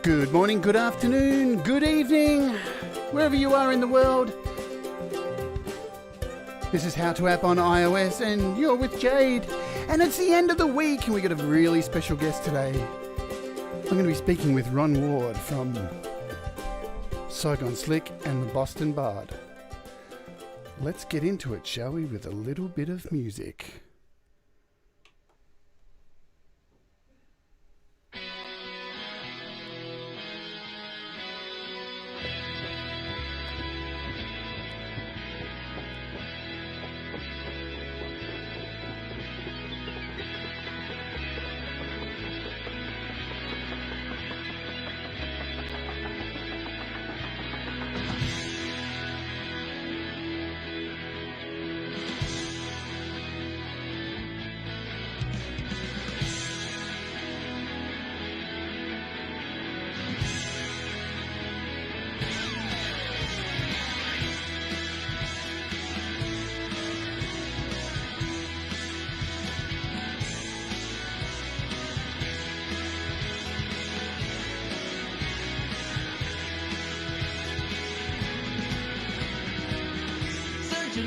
Good morning, good afternoon, good evening, wherever you are in the world. This is How to App on iOS and you're with Jade. And it's the end of the week and we got a really special guest today. I'm going to be speaking with Ron Ward from Saigon Slick and the Boston Bard. Let's get into it, shall we, with a little bit of music.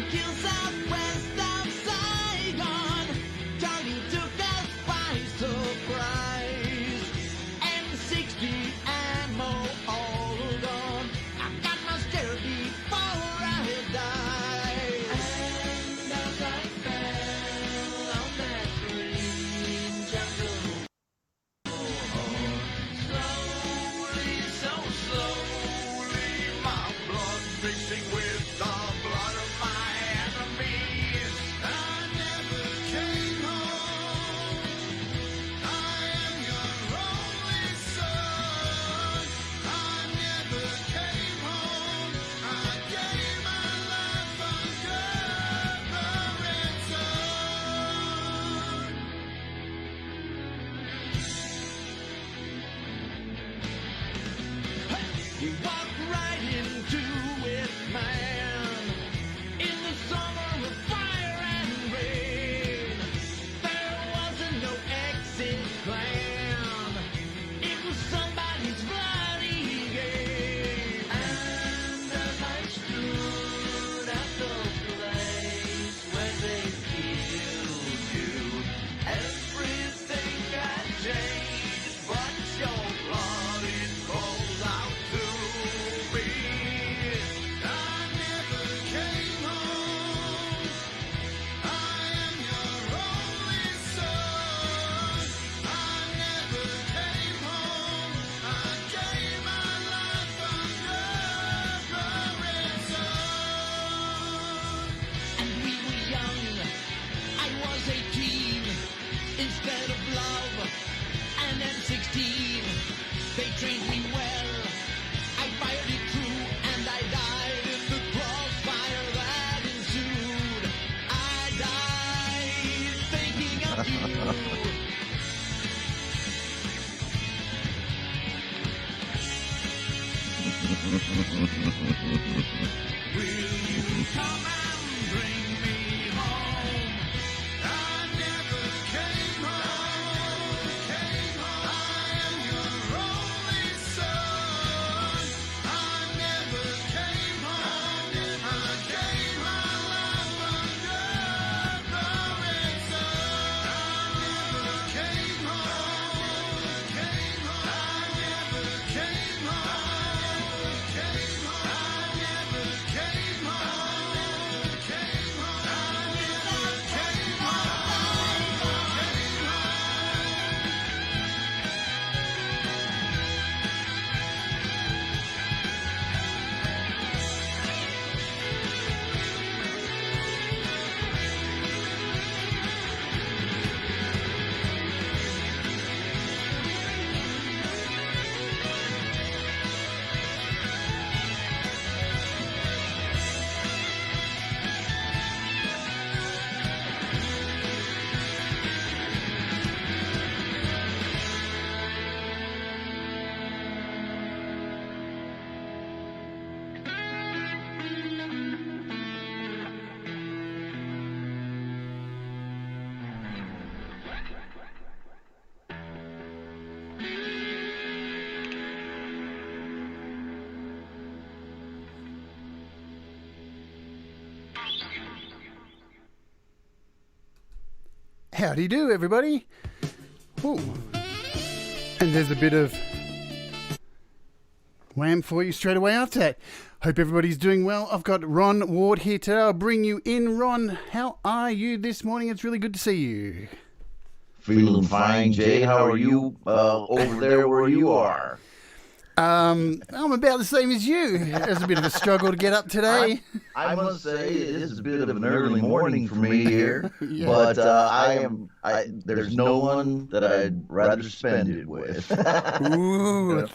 Kill southwest of Saigon. Johnny took us by surprise. M60 ammo all gone. I got my scare before I died. And as I fell on that green jungle, slowly, so slowly, my blood mixing with the blood of my enemies. I never came home. I am your only son. I never came home. I gave my life under the red sun. We walked right into it, man. In the summer of fire and rain, there wasn't no exit plan. It was somebody's bloody game. And as I stood at the place where they killed you, everything had changed, but your blood, it calls out to me. I never came home. I am your only son. I never came home. I gave my life under the red sun. And we were young. I was 18. Instead of love and M16, they trained me well. I fired it true and I died in the crossfire that ensued. I died thinking of you. Will you come and bring me home? I never came home. I am your only son. I never came home. I gave my life under the red sun. I never came home. I never came home. I never came home. Howdy do, everybody. Ooh. And there's a bit of wham for you straight away after that. Hope everybody's doing well. I've got Ron Ward here today. I'll bring you in. Ron, how are you this morning? It's really good to see you. Feeling fine, Jade. How are you over there where you are? I'm about the same as you. It was a bit of a struggle to get up today. I must say it is a bit of an early morning for me here, Yeah. but there's no one that I'd rather spend it with. Ooh.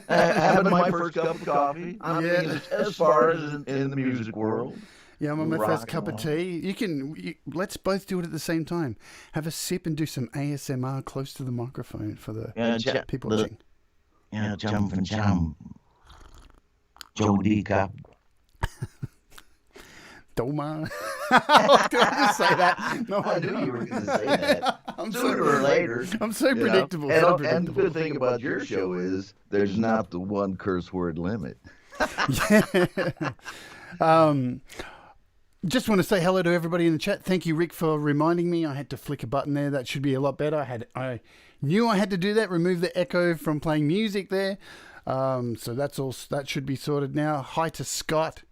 Having my first cup of coffee. I Yeah. mean, as far as in the music world. Yeah, I'm on my Rock first and cup of roll. tea. Let's both do it at the same time. Have a sip and do some ASMR close to the microphone for the people watching. Yeah, chum and chum. Jody cup. Doma. Did I just say that? No, I knew you were going to say that. I'm Sooner or later. I'm so You know? predictable. And, so and the predictable. good thing about your show is there's not the one curse word limit. Just want to say hello to everybody in the chat. Thank you, Rick, for reminding me. I had to flick a button there. That should be a lot better. I knew I had to do that. Remove the echo from playing music there. So that's all. That should be sorted now. Hi to Scott,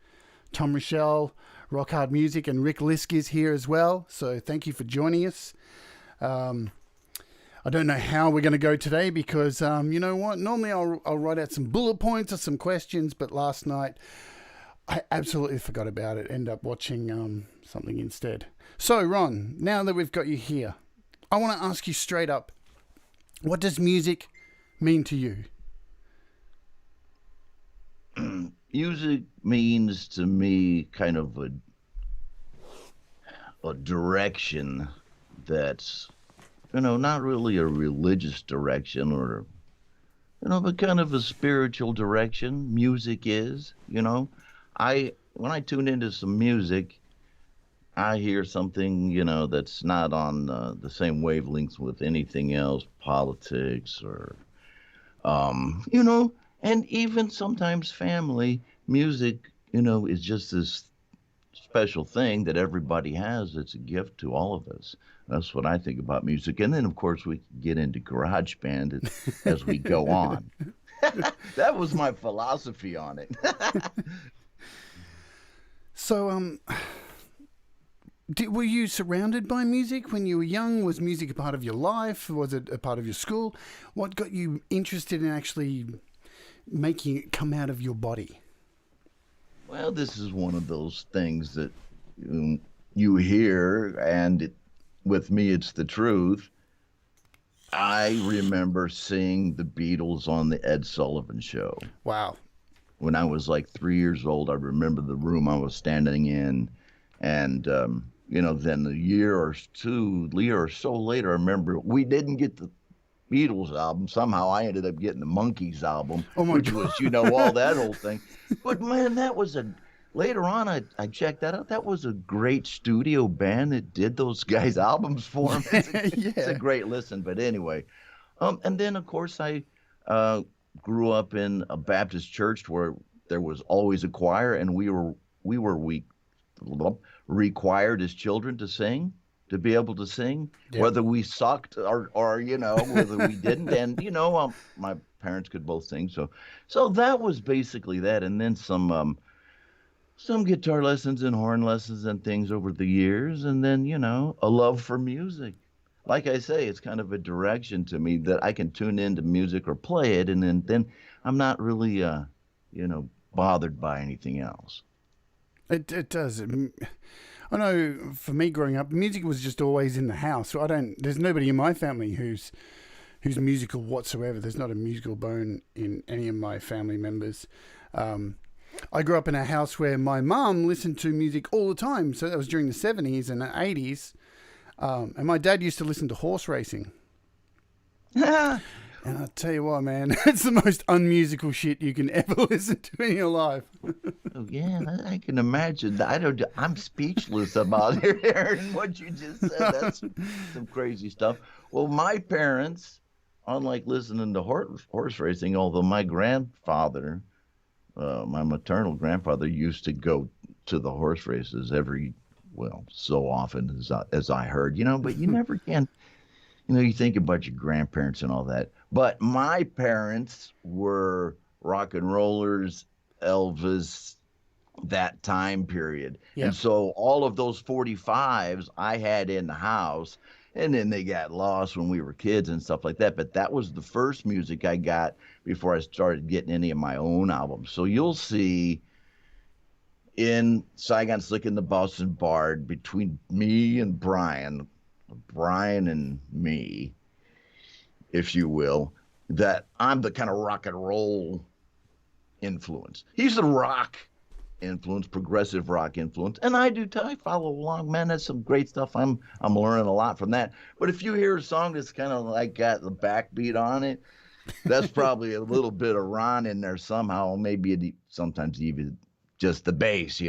Tom Rochelle, Rock Hard Music, and Rick Liske is here as well. So thank you for joining us. I don't know how we're going to go today because you know what? Normally I'll write out some bullet points or some questions, but last night I absolutely forgot about it. End up watching something instead. So Ron, now that we've got you here, I want to ask you straight up, what does music mean to you? Music means to me kind of a direction that's, not really a religious direction or, but kind of a spiritual direction. Music is, when I tune into some music, I hear something, that's not on the same wavelengths with anything else, politics or, and even sometimes family. Music, is just this special thing that everybody has. It's a gift to all of us. That's what I think about music. And then, of course, we get into GarageBand as we go on. That was my philosophy on it. So, were you surrounded by music when you were young? Was music a part of your life? Was it a part of your school? What got you interested in actually making it come out of your body? Well, this is one of those things that you hear, and with me, it's the truth. I remember seeing the Beatles on the Ed Sullivan Show. Wow. When I was like 3 years old, I remember the room I was standing in, and then a year or so later, I remember we didn't get the Beatles album. Somehow I ended up getting the Monkees album, which was, all that whole thing. But man, later on, I checked that out. That was a great studio band that did those guys' albums for them. It's a great listen. But anyway, and then of course I grew up in a Baptist church where there was always a choir, and we were required as children to sing. To be able to sing, whether we sucked or whether we didn't, and my parents could both sing, so that was basically that, and then some guitar lessons and horn lessons and things over the years, and then a love for music. Like I say, it's kind of a direction to me that I can tune into music or play it, and then I'm not really bothered by anything else. It does. I know for me growing up, music was just always in the house. There's nobody in my family who's musical whatsoever. There's not a musical bone in any of my family members. I grew up in a house where my mum listened to music all the time. So that was during the 70s and the 80s. And my dad used to listen to horse racing. And I'll tell you what, man, it's the most unmusical shit you can ever listen to in your life. Oh, yeah, I can imagine. I'm speechless about hearing what you just said. That's some crazy stuff. Well, my parents, unlike listening to horse racing, although my grandfather, my maternal grandfather, used to go to the horse races every well, so often as I heard, but you never can. You think about your grandparents and all that. But my parents were rock and rollers, Elvis, that time period. Yeah. And so all of those 45s I had in the house, and then they got lost when we were kids and stuff like that. But that was the first music I got before I started getting any of my own albums. So you'll see in Saigon, Slick, and the Boston Bard, between me and Brian and me, if you will, that I'm the kind of rock and roll influence. He's the rock influence, progressive rock influence, and I do too. I follow along, man. That's some great stuff. I'm learning a lot from that. But if you hear a song that's kind of like got the backbeat on it, that's probably a little bit of Ron in there somehow. Maybe sometimes even just the bass.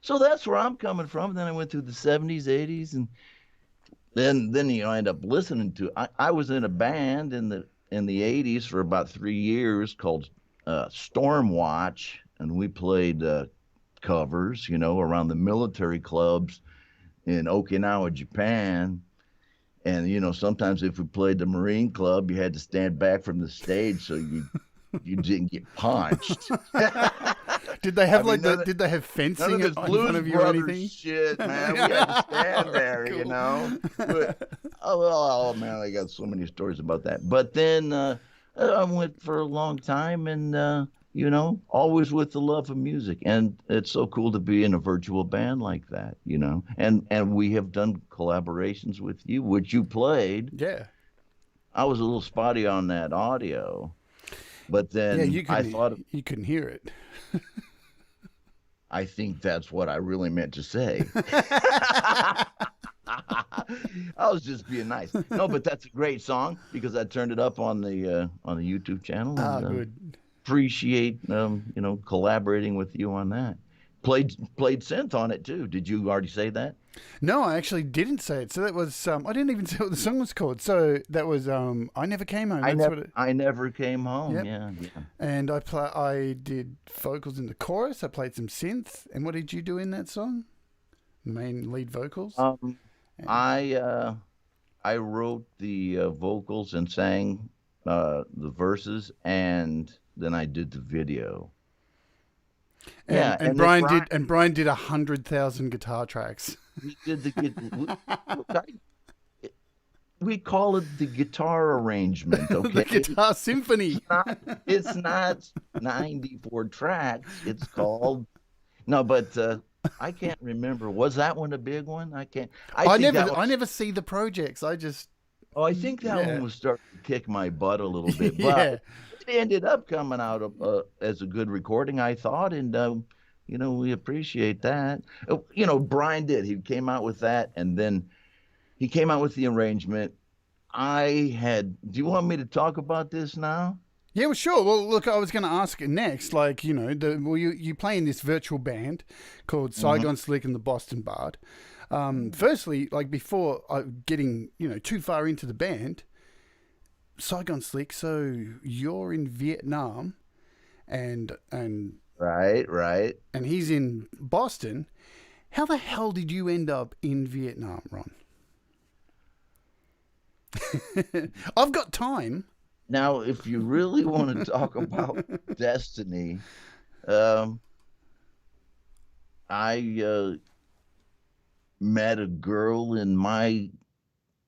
So that's where I'm coming from. Then I went through the 70s, 80s, and then I end up listening to. I was in a band in the 80s for about 3 years called Stormwatch, and we played covers, around the military clubs in Okinawa, Japan. And sometimes if we played the Marine Club, you had to stand back from the stage so you didn't get punched. Did they have did they have fencing in front of you or anything? Shit, man. We had to stand there, Cool. But, oh man, I got so many stories about that. But then I went for a long time, and always with the love of music. And it's so cool to be in a virtual band like that, And we have done collaborations with you, which you played. Yeah. I was a little spotty on that audio, but then you couldn't hear it. I think that's what I really meant to say. I was just being nice. No, but that's a great song because I turned it up on the YouTube channel. And, Good. Appreciate collaborating with you on that. Played synth on it too. Did you already say that? No, I actually didn't say it. So that was I didn't even say what the song was called. So that was I Never Came Home. I never came home. Yep. Yeah. And I did vocals in the chorus. I played some synth. And what did you do in that song? Main lead vocals. I wrote the vocals and sang the verses, and then I did the video. And Brian did 100,000 guitar tracks. We did we call it the guitar arrangement. Okay, the guitar symphony. It's not 94 tracks. It's called but I can't remember. Was that one a big one? I never see the projects. I think that one was starting to kick my butt a little bit. Yeah. But it ended up coming out as a good recording, I thought, and we appreciate that. Brian did. He came out with that, and then he came out with the arrangement. Do you want me to talk about this now? Yeah, well, sure. Well, look, I was going to ask next, you play in this virtual band called Saigon, Slick, and the Boston Bard. Firstly, before getting, too far into the band, Saigon, Slick, so you're in Vietnam and Right. And he's in Boston. How the hell did you end up in Vietnam, Ron? I've got time. Now, if you really want to talk about destiny, I met a girl in my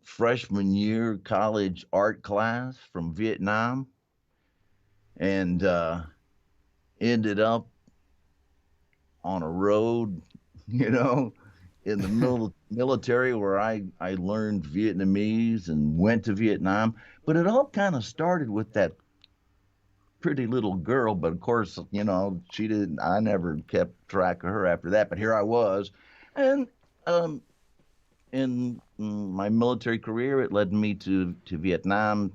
freshman year college art class from Vietnam, and ended up on a road, in the military where I learned Vietnamese and went to Vietnam. But it all kind of started with that pretty little girl. But of course, I never kept track of her after that. But here I was. And in my military career, it led me to Vietnam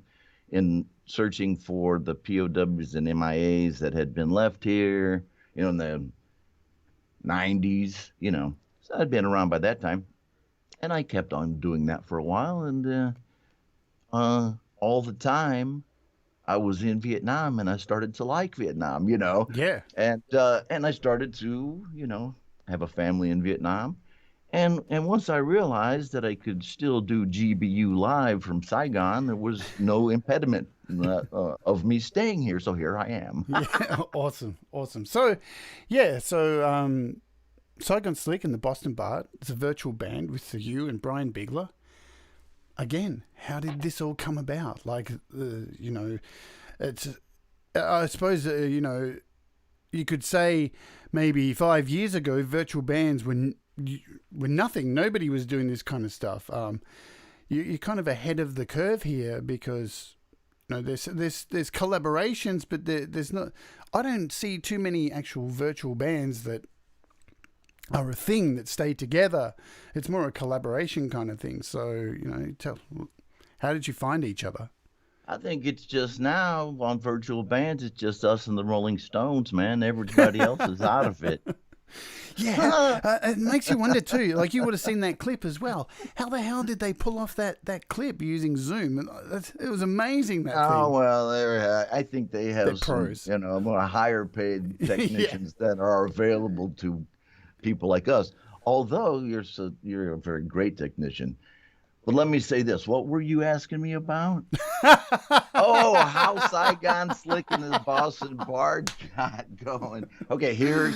in searching for the POWs and MIAs that had been left here, in the 90s, So I'd been around by that time. And I kept on doing that for a while. And all the time I was in Vietnam, and I started to like Vietnam, Yeah. And I started to, have a family in Vietnam. And once I realized that I could still do GBU live from Saigon, there was no impediment of me staying here. So here I am. Yeah, awesome, awesome. So, yeah, so Saigon Slick and the Boston Bart, it's a virtual band with you and Brian Bigler. Again, how did this all come about? Like, it's, I suppose, you could say maybe 5 years ago, virtual bands were nothing. Nobody was doing this kind of stuff. You're kind of ahead of the curve here because there's collaborations, but there's not. I don't see too many actual virtual bands that are a thing that stay together. It's more a collaboration kind of thing. So how did you find each other? I think it's just now on virtual bands, it's just us and the Rolling Stones, man. Everybody else is out of it. Yeah, it makes you wonder too. Like you would have seen that clip as well. How the hell did they pull off that clip using Zoom? It was amazing. That thing. Oh well, I think they have They're some, pros. more higher paid technicians that are available to people like us. Although you're a very great technician. But let me say this: what were you asking me about? Oh, how Saigon Slick and the Boston Bard got going. Okay,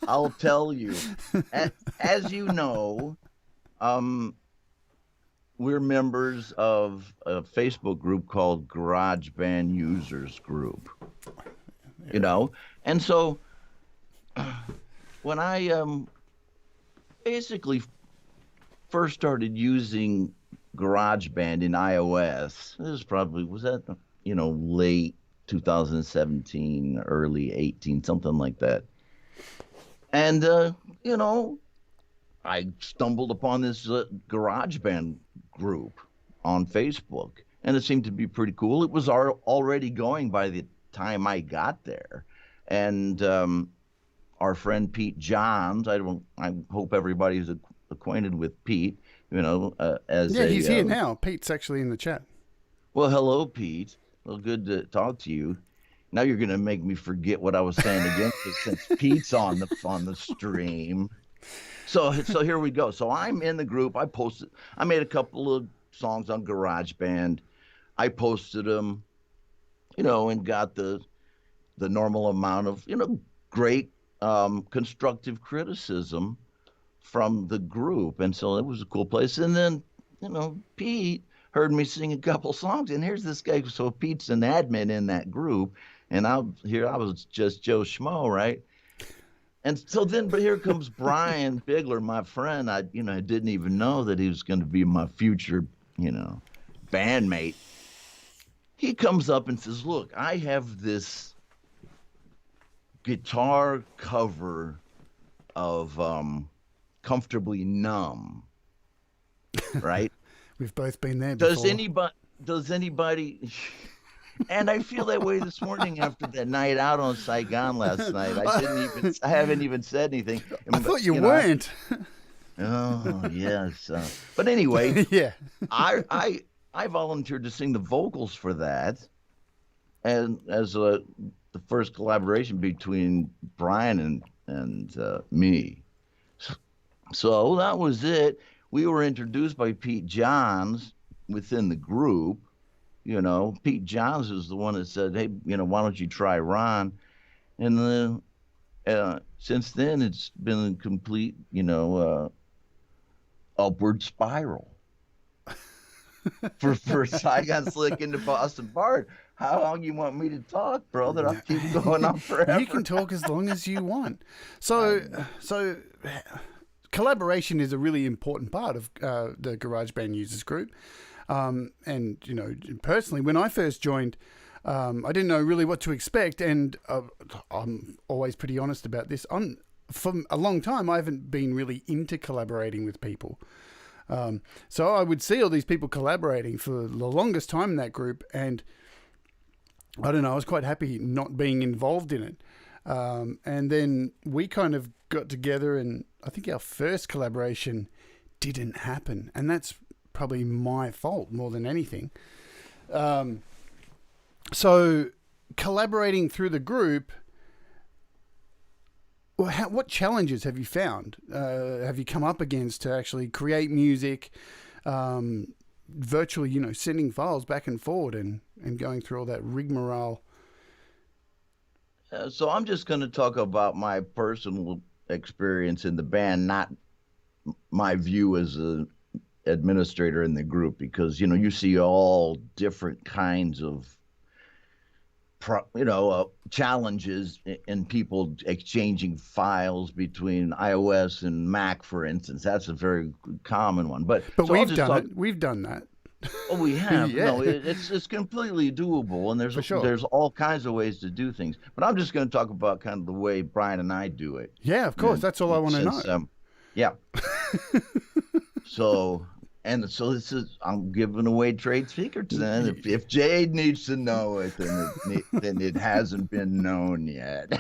I'll tell you. As you know, we're members of a Facebook group called GarageBand Users Group. And so when I basically first started using GarageBand in iOS, was that late 2017, early 18, something like that. And I stumbled upon this GarageBand group on Facebook, and it seemed to be pretty cool. It was already going by the time I got there, and our friend Pete Johns. I hope everybody's acquainted with Pete. He's here now. Pete's actually in the chat. Well, hello, Pete. Well, good to talk to you. Now you're going to make me forget what I was saying again, since Pete's on the stream. So here we go. So I'm in the group. I made a couple of songs on GarageBand. I posted them, and got the normal amount of, great constructive criticism from the group. And so it was a cool place. And then, Pete heard me sing a couple songs, and here's this guy. So Pete's an admin in that group, and I was just Joe Schmo, right? And so but here comes Brian Bigler, my friend. I didn't even know that he was going to be my future, bandmate. He comes up and says, "Look, I have this guitar cover of Comfortably Numb," right? We've both been there before. Does anybody and I feel that way this morning after that night out on Saigon last night. I haven't even said anything. I thought you weren't. Oh, yes. But anyway, yeah. I volunteered to sing the vocals for that, and as the first collaboration between Brian and me. So that was it. We were introduced by Pete Johns within the group. Pete Johns is the one that said, "Hey, why don't you try Ron?" And then since then, it's been a complete, upward spiral for Saigon Slick into Boston Bard. How long you want me to talk, brother? I'll keep going on forever. You can talk as long as you want. So collaboration is a really important part of the GarageBand Users Group. And, personally, when I first joined, I didn't know really what to expect. And I'm always pretty honest about this. For a long time, I haven't been really into collaborating with people. So I would see all these people collaborating for the longest time in that group. And I don't know, I was quite happy not being involved in it. And then we kind of got together, and I think our first collaboration didn't happen. And that's probably my fault more than anything. So collaborating through the group, Well, what challenges have you found? Have you come up against to actually create music, virtually, sending files back and forward and going through all that rigmarole? So I'm just going to talk about my personal experience in the band, not my view as a administrator in the group, because you see all different kinds of challenges in people exchanging files between iOS and Mac, for instance. That's a very common one. But so we've done it. We've done that. Oh, we have. Yeah. No, it's completely doable, and For sure. there's all kinds of ways to do things. But I'm just going to talk about kind of the way Brian and I do it. Yeah, of course. That's all I want to know. Yeah. So this is, I'm giving away trade secrets. Then if Jade needs to know it, then it hasn't been known yet.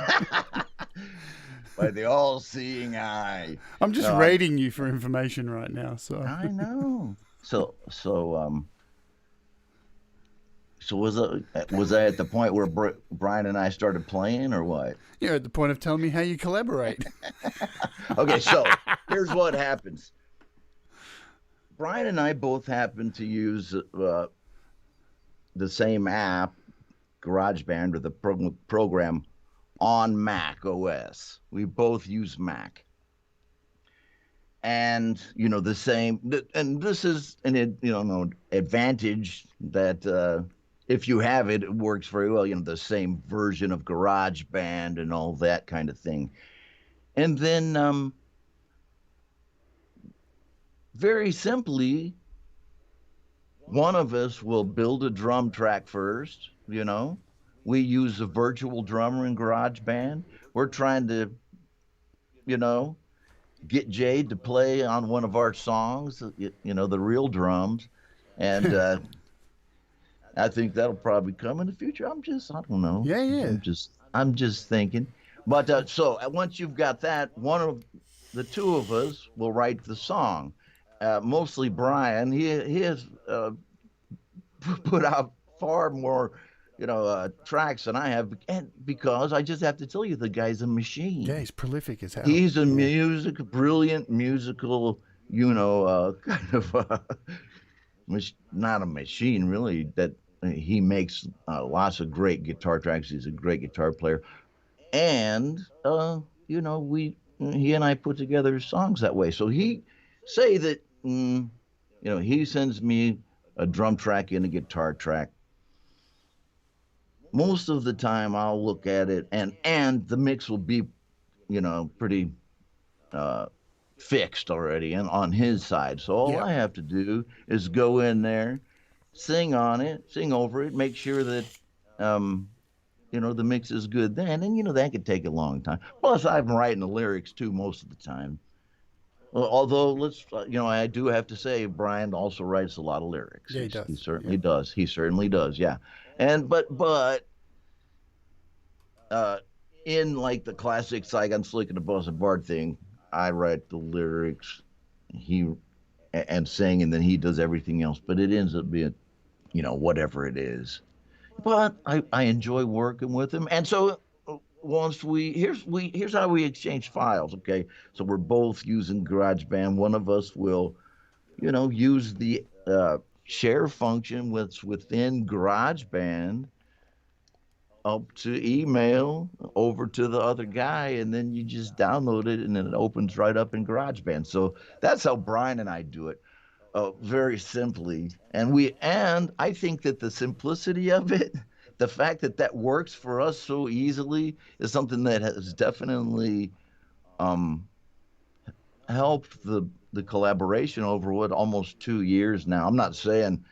By the all-seeing eye. I'm just rating you for information right now. So I know. So was I at the point where Brian and I started playing, or what? You're at the point of telling me how you collaborate. Okay, so here's what happens. Brian and I both happen to use the same app, GarageBand, or the program on Mac OS. We both use Mac. And the same, and this is an advantage that if you have it, it works very well. The same version of GarageBand and all that kind of thing. And then, very simply, one of us will build a drum track first. We use a virtual drummer in GarageBand. We're trying to, get Jade to play on one of our songs, the real drums. And I think that'll probably come in the future. I don't know. Yeah. I'm just thinking. But so once you've got that, one of the two of us will write the song. Mostly Brian. He has put out far more tracks than I have, and because I just have to tell you, the guy's a machine. Yeah, he's prolific as hell. He's a brilliant musical, kind of not a machine really. That he makes lots of great guitar tracks. He's a great guitar player, and he and I put together songs that way. So he say that he sends me a drum track and a guitar track. Most of the time I'll look at it and the mix will be, pretty fixed already and on his side. So all I have to do is go in there, sing on it, sing over it, make sure that, the mix is good then. And, that could take a long time. Plus, I'm writing the lyrics too most of the time. Although I do have to say, Brian also writes a lot of lyrics. Yeah, he does. He certainly does. He certainly does. Yeah, and but in like the classic Saigon, Liske, and the Boss of Bard thing, I write the lyrics, and sing, and then he does everything else. But it ends up being, whatever it is. But I enjoy working with him, and so. Once here's how we exchange files. Okay, so we're both using GarageBand. One of us will, use the share function within GarageBand up to email over to the other guy, and then you just download it, and then it opens right up in GarageBand. So that's how Brian and I do it, very simply. And I think that the simplicity of it. The fact that works for us so easily is something that has definitely helped the collaboration over almost 2 years now. I'm not saying,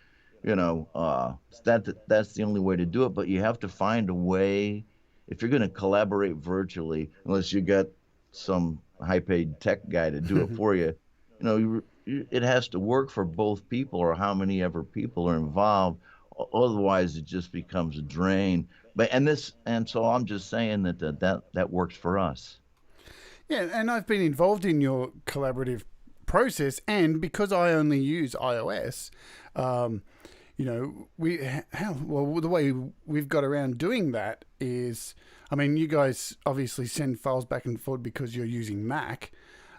that's the only way to do it, but you have to find a way if you're going to collaborate virtually, unless you got some high-paid tech guy to do it for you. It has to work for both people, or how many ever people are involved. Otherwise, it just becomes a drain. So I'm just saying that works for us. Yeah, and I've been involved in your collaborative process, and because I only use iOS, well, the way we've got around doing that is, I mean, you guys obviously send files back and forth because you're using Mac.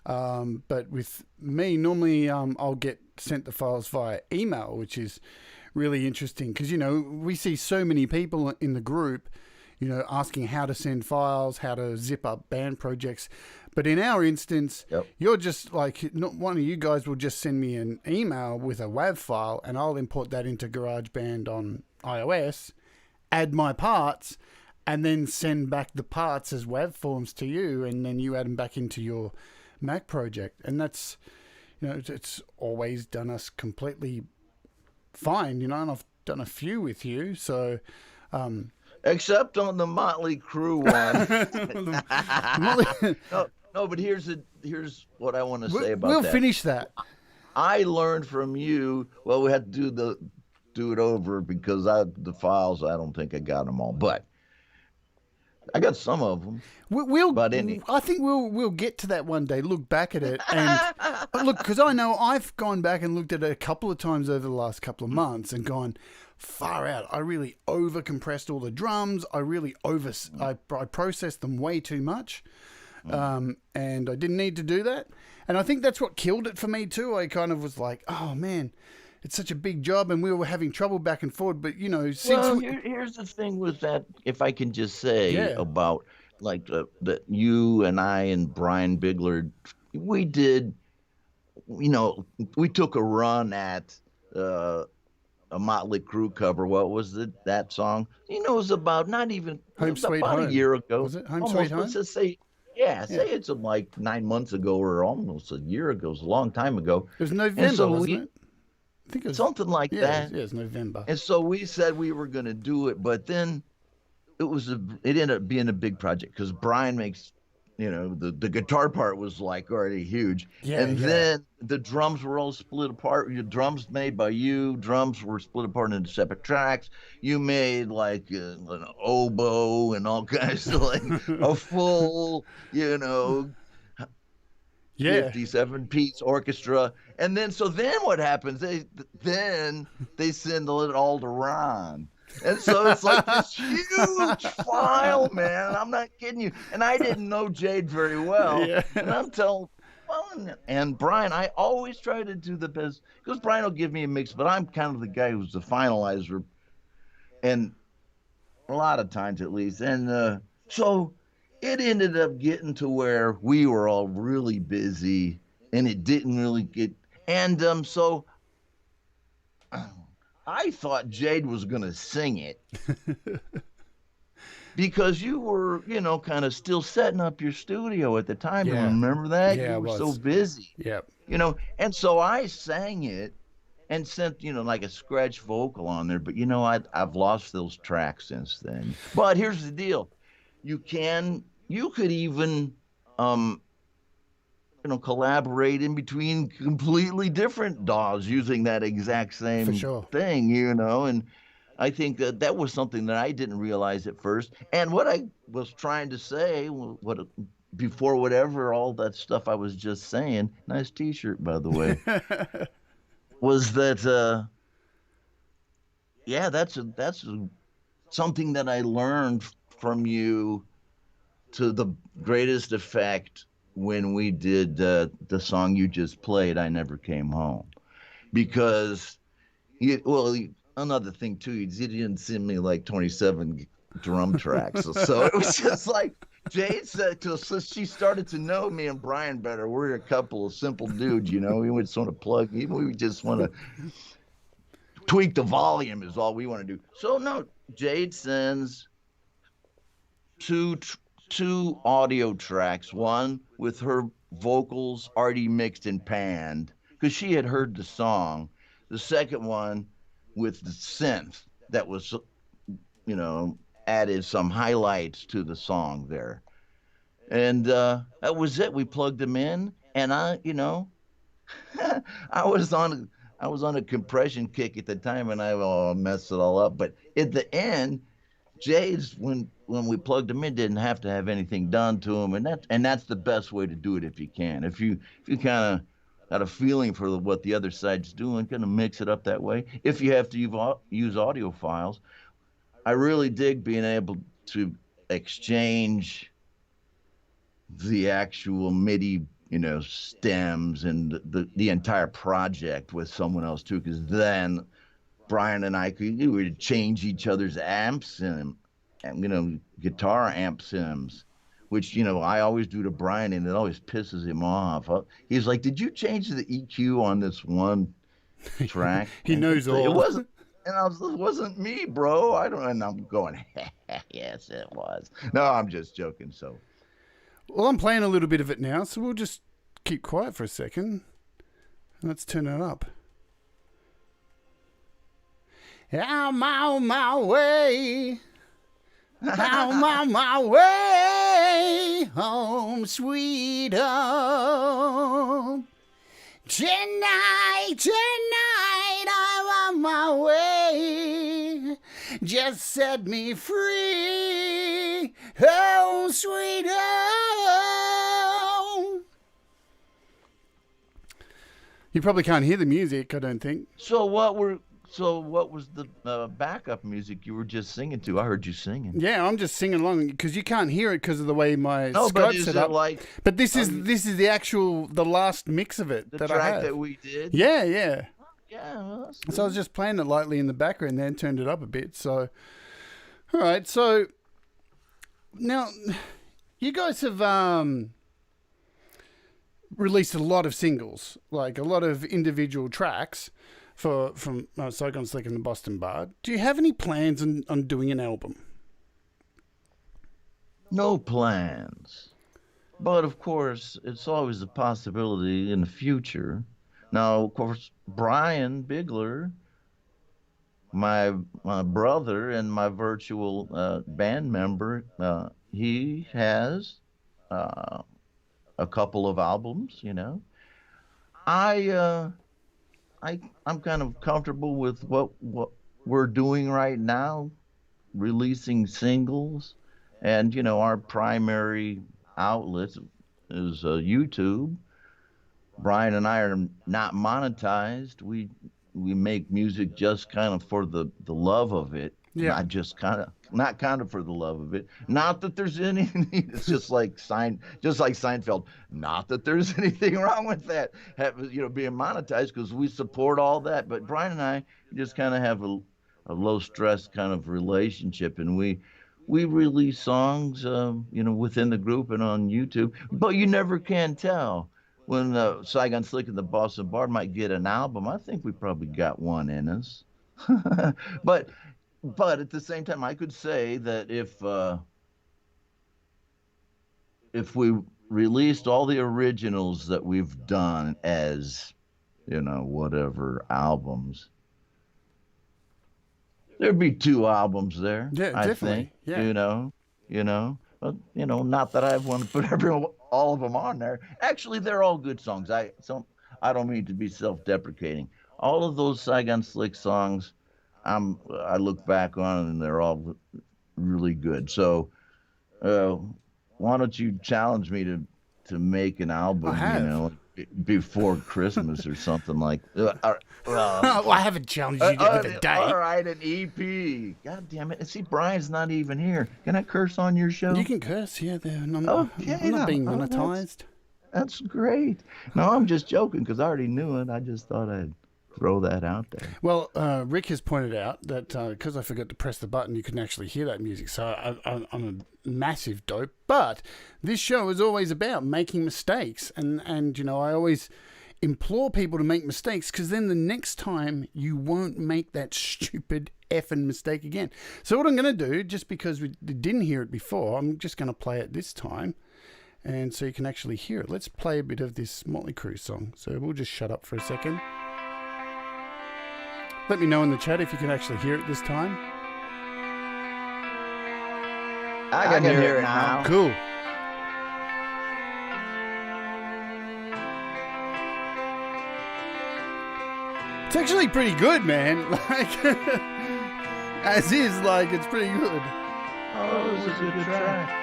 But with me, normally I'll get sent the files via email, which is really interesting because, we see so many people in the group, asking how to send files, how to zip up band projects. But in our instance, you're just like, not one of you guys will just send me an email with a WAV file and I'll import that into GarageBand on iOS, add my parts, and then send back the parts as WAV forms to you, and then you add them back into your Mac project. And that's, it's always done us completely fine, and I've done a few with you. So, except on the Motley Crue one. No, but here's what I want to say about that. We'll finish that. I learned from you. Well, we had to do it over because the files, I don't think I got them all, but I got some of them. I think we'll get to that one day. Look back at it and look, because I know I've gone back and looked at it a couple of times over the last couple of months and gone far out. I really over compressed all the drums. I really I processed them way too much, and I didn't need to do that. And I think that's what killed it for me too. I kind of was like, oh man, it's such a big job, and we were having trouble back and forth. But since here's the thing with that, if I can just say about like that you and I and Brian Bigler, we did, we took a run at a Motley Crue cover. What was that song? It was about not even Home Sweet about Home. a year ago. Was it Home almost, Sweet Home? Let's just say. Yeah, say it's like 9 months ago or almost a year ago. It was a long time ago. It was November, wasn't it? I think it was something like that. Yeah, it's November. And so we said we were going to do it, but then it ended up being a big project because Brian makes, the guitar part was like already huge. Yeah, and then the drums were all split apart. Your drums made by you, drums were split apart into separate tracks. You made like an oboe and all kinds of like a full, 57-piece orchestra. And then what happens? They send it all to Ron. And so it's like this huge file, man. I'm not kidding you. And I didn't know Jade very well. Yeah. And I'm telling, and Brian, I always try to do the best because Brian will give me a mix, but I'm kind of the guy who's the finalizer, and a lot of times at least. And so it ended up getting to where we were all really busy, and it didn't really get. And so I thought Jade was going to sing it because you were, kind of still setting up your studio at the time. Yeah. Remember that? Yeah, you were so busy. Yep. And so I sang it and sent, like a scratch vocal on there. But, I've lost those tracks since then. But here's the deal. You could even, collaborate in between completely different DAWs using that exact same thing, and I think that was something that I didn't realize at first. And what I was trying to say, before whatever, all that stuff I was just saying, nice t-shirt, by the way, was that, that's something that I learned from you to the greatest effect when we did the song you just played, I Never Came Home. Because, another thing, too, you didn't send me like 27 drum tracks. So it was just like, Jade said, so she started to know me and Brian better. We're a couple of simple dudes, we would sort of plug, we just want to tweak the volume is all we want to do. So, no, Jade sends two audio tracks, one with her vocals already mixed and panned because she had heard the song, the second one with the synth that was added some highlights to the song there, and that was it. We plugged them in, and I I was on a compression kick at the time, and I messed it all up, but at the end Jade's, when we plugged them in, didn't have to have anything done to them, and that's the best way to do it if you can. If you kind of got a feeling for what the other side's doing, kind of mix it up that way. If you have to use audio files, I really dig being able to exchange the actual MIDI, stems and the entire project with someone else too, because then Brian and I would change each other's amps and guitar amp sims, which I always do to Brian, and it always pisses him off. He's like, "Did you change the EQ on this one track?" He knows all. It wasn't. And it wasn't me, bro. I don't. And I'm going, yes, it was. No, I'm just joking. So, Well, I'm playing a little bit of it now, so we'll just keep quiet for a second. Let's turn it up. I'm on my way. I'm on my way home, sweet home. Tonight, I'm on my way. Just set me free, home, sweet home. You probably can't hear the music, I don't think. so what was the backup music you were just singing to? I heard you singing. Yeah, I'm just singing along because you can't hear it because of the way my No, but Skype's is set it up. like But this is the last mix of it the that I track have. that we did? Yeah. Yeah. Well, that's So I was just playing it lightly in the background there and turned it up a bit. So, all right. So now you guys have released a lot of singles, like a lot of individual tracks from Saigon, Liske and the Boston Bar. Do you have any plans on doing an album? No plans. But of course, it's always a possibility in the future. Now, of course, Brian Bigler, my brother and my virtual band member, he has a couple of albums. I'm kind of comfortable with what we're doing right now, releasing singles, and our primary outlet is YouTube. Brian and I are not monetized. We make music just kind of for the love of it. Yeah. Not kind of for the love of it. Not that there's any. It's just like Seinfeld. Not that there's anything wrong with that. Being monetized, because we support all that. But Brian and I just kind of have a low stress kind of relationship, and we release songs, within the group and on YouTube. But you never can tell. When Saigon Liske and the Boston Bar might get an album, I think we probably got one in us. But at the same time, I could say that if we released all the originals that we've done as, whatever albums, there'd be 2 albums there. Yeah, I definitely. think, Yeah. But, not that I want to put all of them on there. Actually, they're all good songs. I don't mean to be self-deprecating. All of those Saigon Liske songs, I look back on and they're all really good. So, why don't you challenge me to make an album? Before Christmas or something like. Well, I haven't challenged you with a date. All right, an EP. God damn it! See, Brian's not even here. Can I curse on your show? You can curse, yeah. I'm Okay, not being now, monetized. That's great. No, I'm just joking because I already knew it. I just thought I'd throw that out there. Well, Rick has pointed out that because I forgot to press the button, you couldn't actually hear that music. So I'm a massive dope. But this show is always about making mistakes. And I always implore people to make mistakes because then the next time you won't make that stupid effing mistake again. So what I'm going to do, just because we didn't hear it before, I'm just going to play it this time. And so you can actually hear it. Let's play a bit of this Motley Crue song. So we'll just shut up for a second. Let me know in the chat if you can actually hear it this time. I can hear it now. Cool. It's actually pretty good, man. Like, as is, like, it's pretty good. Oh, it was a good track.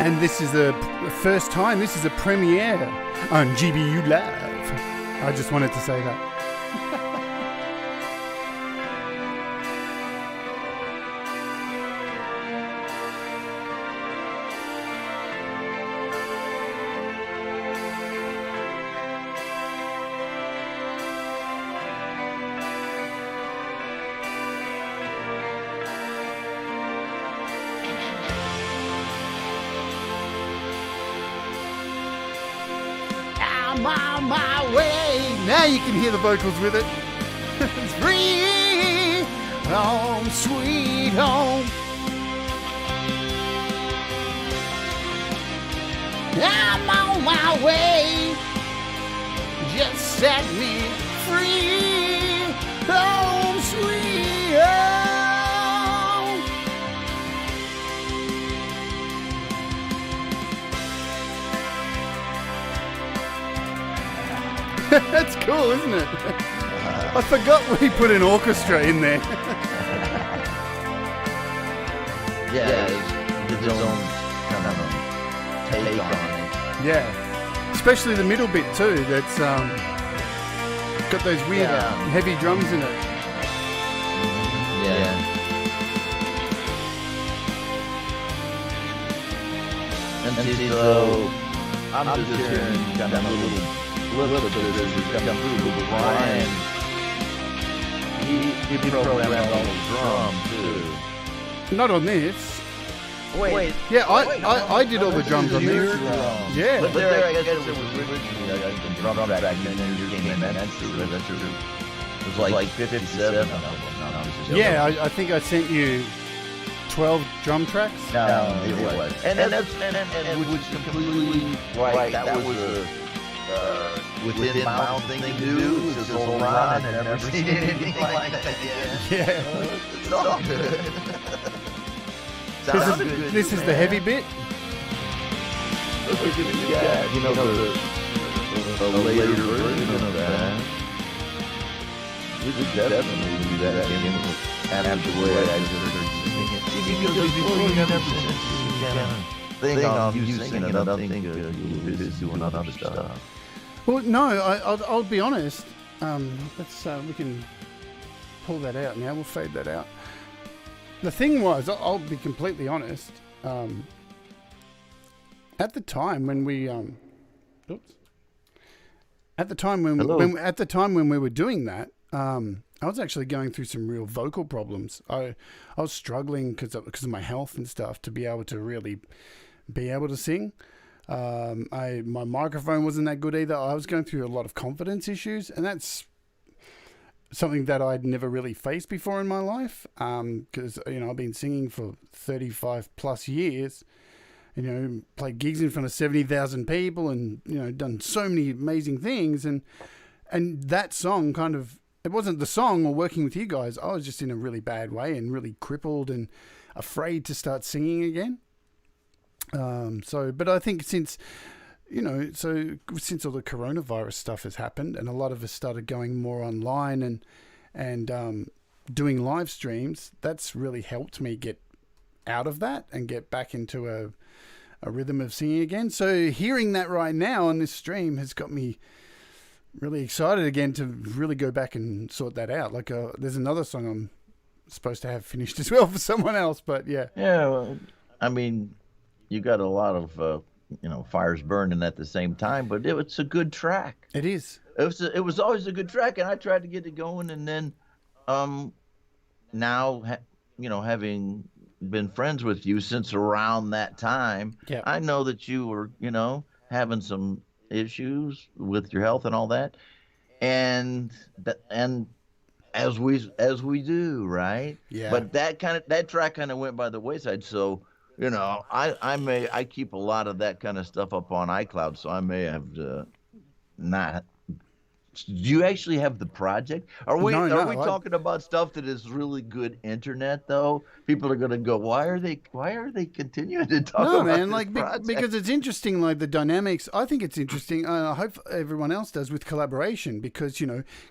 And this is the first time, this is a premiere on GBU Live. I just wanted to say that. I'm on my way. Now you can hear the vocals with it. It's free home, sweet home. I'm on my way. Just set me free. Home, sweet home. That's cool, isn't it? I forgot we put an orchestra in there. His own kind of take on it. Yeah, especially the middle bit too. That's got those weird heavy drums in it. Yeah. And see, though, I'm just hearing kind of a little bit of this come through, but Brian, he programmed all the drums too. Not on this. Wait. Yeah, I did all the drums on this. Yeah. But there, I guess it was originally the drum track, and then you came in. That's true. It was like 57 of them. Yeah, I think I sent you 12 drum tracks. No, it was. And which completely right. That was a within bound thing to do. It's this whole run. I've never seen anything like that yet. Yeah. It's all good. This is the heavy bit. Yeah, you know, the later version of that. We could definitely do that again after the way I just heard you sing it. Because before you never think of you singing another thing, you're busy doing other stuff. Well, no, I'll be honest. Let's we can pull that out now. We'll fade that out. The thing was, I'll be completely honest. At the time when we, at the time when we were doing that, I was actually going through some real vocal problems. I was struggling because of my health and stuff to be able to really be able to sing. My microphone wasn't that good either. I was going through a lot of confidence issues, and that's something that I'd never really faced before in my life. Because I've been singing for 35 plus years. Played gigs in front of 70,000 people, and done so many amazing things. And that song kind of, it wasn't the song or working with you guys. I was just in a really bad way and really crippled and afraid to start singing again. But I think since all the coronavirus stuff has happened and a lot of us started going more online and doing live streams, that's really helped me get out of that and get back into a rhythm of singing again. So hearing that right now on this stream has got me really excited again to really go back and sort that out. Like there's another song I'm supposed to have finished as well for someone else, but yeah. Yeah, well, I mean, you got a lot of fires burning at the same time, but it's a good track. It is. It was always a good track, and I tried to get it going, and then now having been friends with you since around that time, yeah. I know that you were having some issues with your health and all that, and as we do, right? Yeah. But that track kind of went by the wayside, so. I keep a lot of that kind of stuff up on iCloud, so I may have not. Do you actually have the project? Are we talking about stuff that is really good internet though? People are going to go, why are they continuing to talk about man, this project? because it's interesting, like the dynamics. I think it's interesting. I hope everyone else does with collaboration, because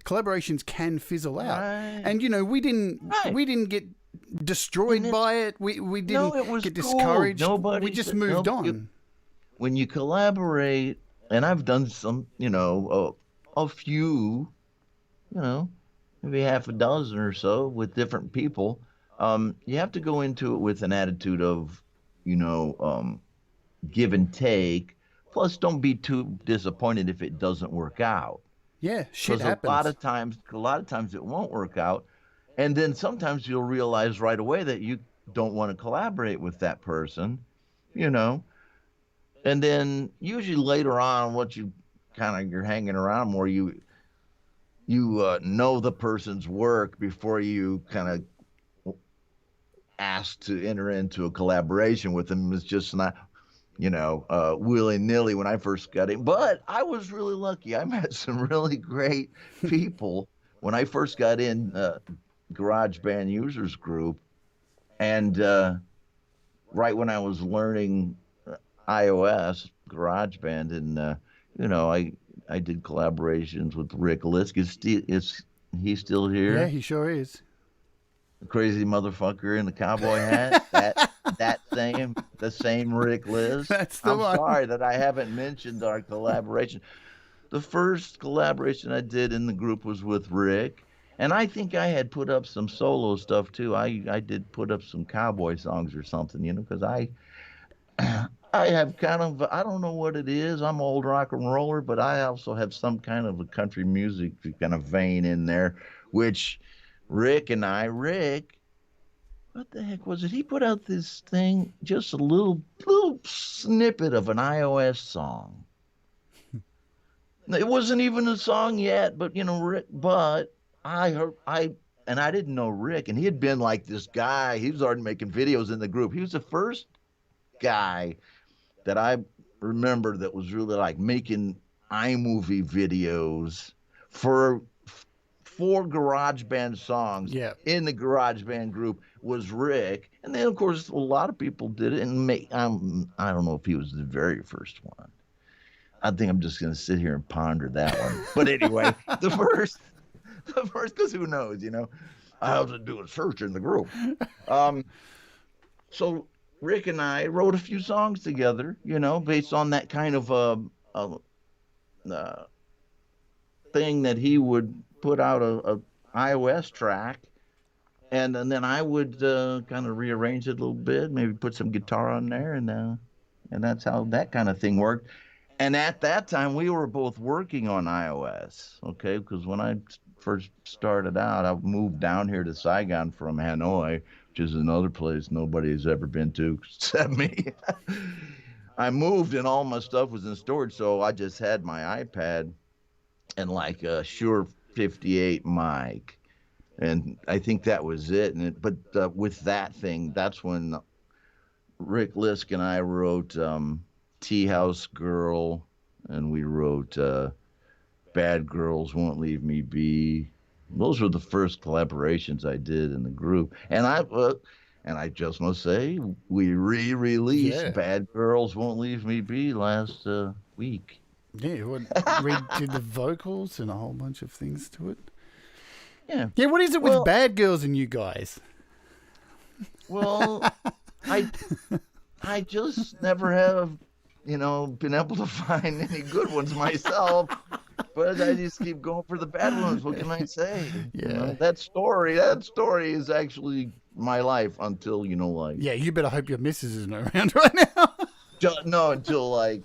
collaborations can fizzle out, Right. and we didn't get destroyed by it. We didn't it was get cool. discouraged. Nobody we just said- moved no, on. When you collaborate, and I've done some, a few, maybe half a dozen or so with different people. You have to go into it with an attitude of, give and take. Plus, don't be too disappointed if it doesn't work out. Yeah, shit Because happens. a lot of times it won't work out, and then sometimes you'll realize right away that you don't want to collaborate with that person, you know. And then usually later on, what you're hanging around more, you know the person's work before you kind of ask to enter into a collaboration with them. It's just not, willy-nilly when I first got in. But I was really lucky. I met some really great people when I first got in GarageBand Users Group. And right when I was learning iOS, GarageBand, and, I did collaborations with Rick Liske. Is he still here? Yeah, he sure is. The crazy motherfucker in the cowboy hat. The same Rick Liz. That's the I'm one. sorry that I haven't mentioned our collaboration. The first collaboration I did in the group was with Rick, and I think I had put up some solo stuff too. I did put up some cowboy songs or something, because I have kind of, I don't know what it is. I'm an old rock and roller, but I also have some kind of a country music kind of vein in there, which Rick, what the heck was it? He put out this thing, just a little snippet of an iOS song. It wasn't even a song yet, but Rick, but and I didn't know Rick, and he had been like this guy. He was already making videos in the group. He was the first guy that I remember that was really like making iMovie videos for GarageBand songs. Yeah. In the GarageBand group was Rick, and then of course a lot of people did it. And I don't know if he was the very first one. I think I'm just going to sit here and ponder that one. But anyway, the first, because who knows, I was doing search in the group. So Rick and I wrote a few songs together, based on that kind of thing that he would put out a iOS track, and then I would kind of rearrange it a little bit, maybe put some guitar on there, and that's how that kind of thing worked. And at that time, we were both working on iOS, okay? Because when I first started out, I moved down here to Saigon from Hanoi, which is another place nobody has ever been to except me. I moved and all my stuff was in storage, so I just had my iPad and like a Shure 58 mic, and I think that was it. But with that thing, that's when Rick Liske and I wrote Tea House Girl, and we wrote Bad Girls Won't Leave Me Be. Those were the first collaborations I did in the group, and I just must say we re-released Bad Girls Won't Leave Me Be last week. Yeah, redid the vocals and a whole bunch of things to it. Yeah. Yeah, what is it with bad girls and you guys? Well, I just never have, been able to find any good ones myself. But I just keep going for the bad ones. What can I say? Yeah. That story is actually my life until, like... Yeah, you better hope your missus isn't around right now. No, until like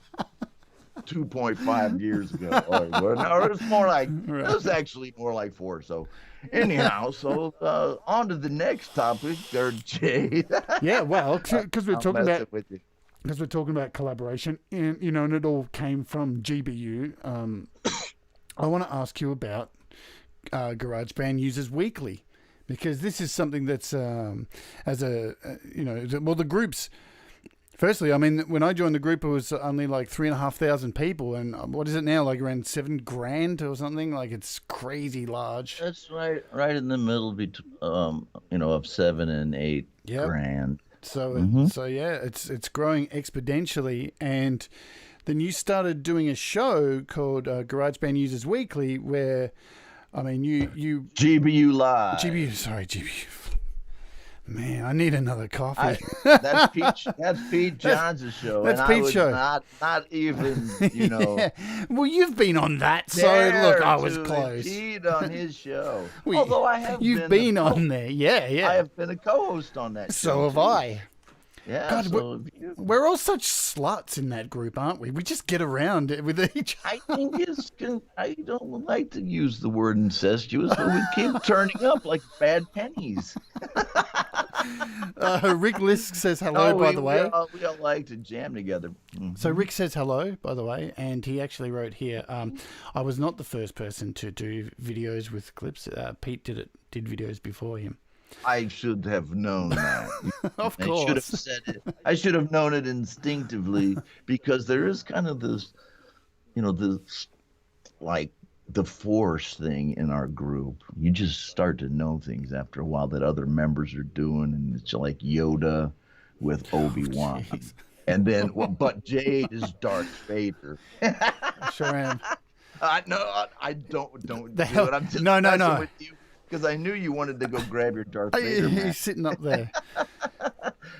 2.5 years ago. Or it's more like, it was actually more like 4. So anyhow, on to the next topic, or Jade. Yeah, well, because we're talking about... with you. Because we're talking about collaboration, and and it all came from GBU. I want to ask you about GarageBand Users Weekly, because this is something that's the groups. Firstly, I mean, when I joined the group, it was only like 3,500 people, and what is it now? Like around $7,000 or something? Like it's crazy large. That's right in the middle of 7 and 8 grand. So so yeah, it's growing exponentially, and then you started doing a show called GarageBand Users Weekly, where, I mean, you GBU Live. GBU. Man, I need another coffee. That's Pete Johns' show, That's and Pete's I was show. not even Yeah. Well, you've been on that, so look, dare I was to close. impede on his show. We- Although I have You've been on there, yeah, yeah. I have been a co-host on that show. So have too. I. Yeah, God, so have you. We're all such sluts in that group, aren't we? We just get around it with each other. I think I don't like to use the word incestuous, but we keep turning up like bad pennies. Rick Liske says hello, by the way. We all like to jam together. Mhm. So Rick says hello, by the way, and he actually wrote here, I was not the first person to do videos with clips. Pete did videos before him. I should have known that. Of I should have course. said it. I should have known it instinctively because there is kind of this, this like the force thing in our group. You just start to know things after a while that other members are doing, and it's like Yoda with Obi-Wan. jeez. And then, but Jade is Darth Vader. I sure am. No, I don't do hell- it. I'm just no, messing with you because I knew you wanted to go grab your Darth Vader mask. He's sitting up there.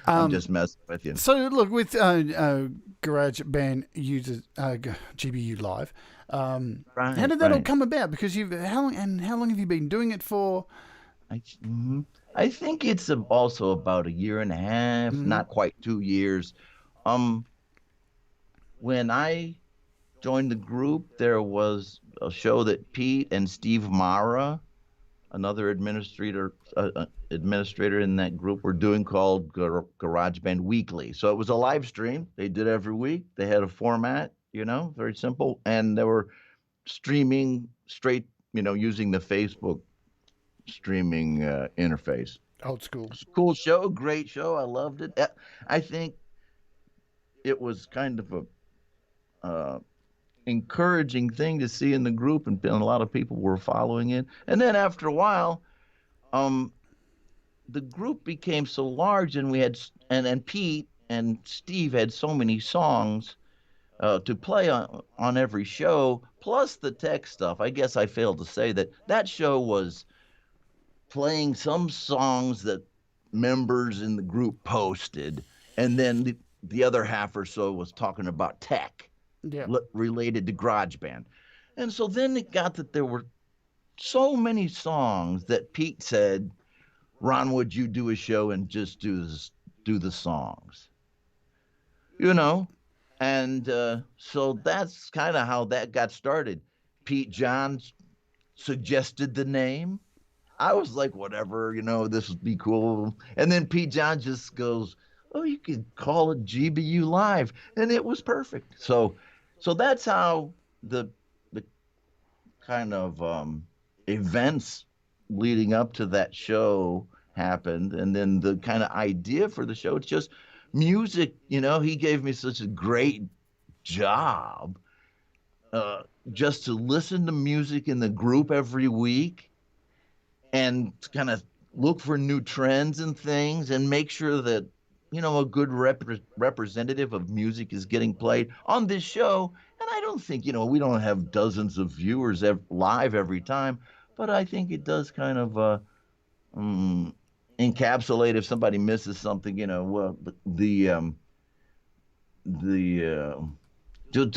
I'm just messing with you. So look, with GarageBand Users GBU Live, Right, how did that all right. come about? Because how long have you been doing it for? I think it's also about a year and a half, not quite 2 years. When I joined the group, there was a show that Pete and Steve Mara, another administrator in that group, were doing called GarageBand Weekly. So it was a live stream. They did every week. They had a format, very simple, and they were streaming straight, using the Facebook streaming interface. Old school. It's a cool show, great show. I loved it. I think it was kind of a encouraging thing to see in the group, and a lot of people were following it. And then after a while, the group became so large, and we had and Pete and Steve had so many songs to play on every show, plus the tech stuff. I guess I failed to say that show was playing some songs that members in the group posted, and then the other half or so was talking about tech Yeah. related to GarageBand. And so then it got that there were so many songs that Pete said, Ron, would you do a show and just do the songs? And so that's kind of how that got started. Pete Johns suggested the name. I was like, whatever, this would be cool. And then Pete Johns just goes, oh, you could call it GBU Live. And it was perfect. So that's how the kind of events leading up to that show happened. And then the kind of idea for the show, it's just music. He gave me such a great job just to listen to music in the group every week and kind of look for new trends and things and make sure that, a good representative of music is getting played on this show. And I don't think, we don't have dozens of viewers live every time, but I think it does kind of encapsulate if somebody misses something, well, do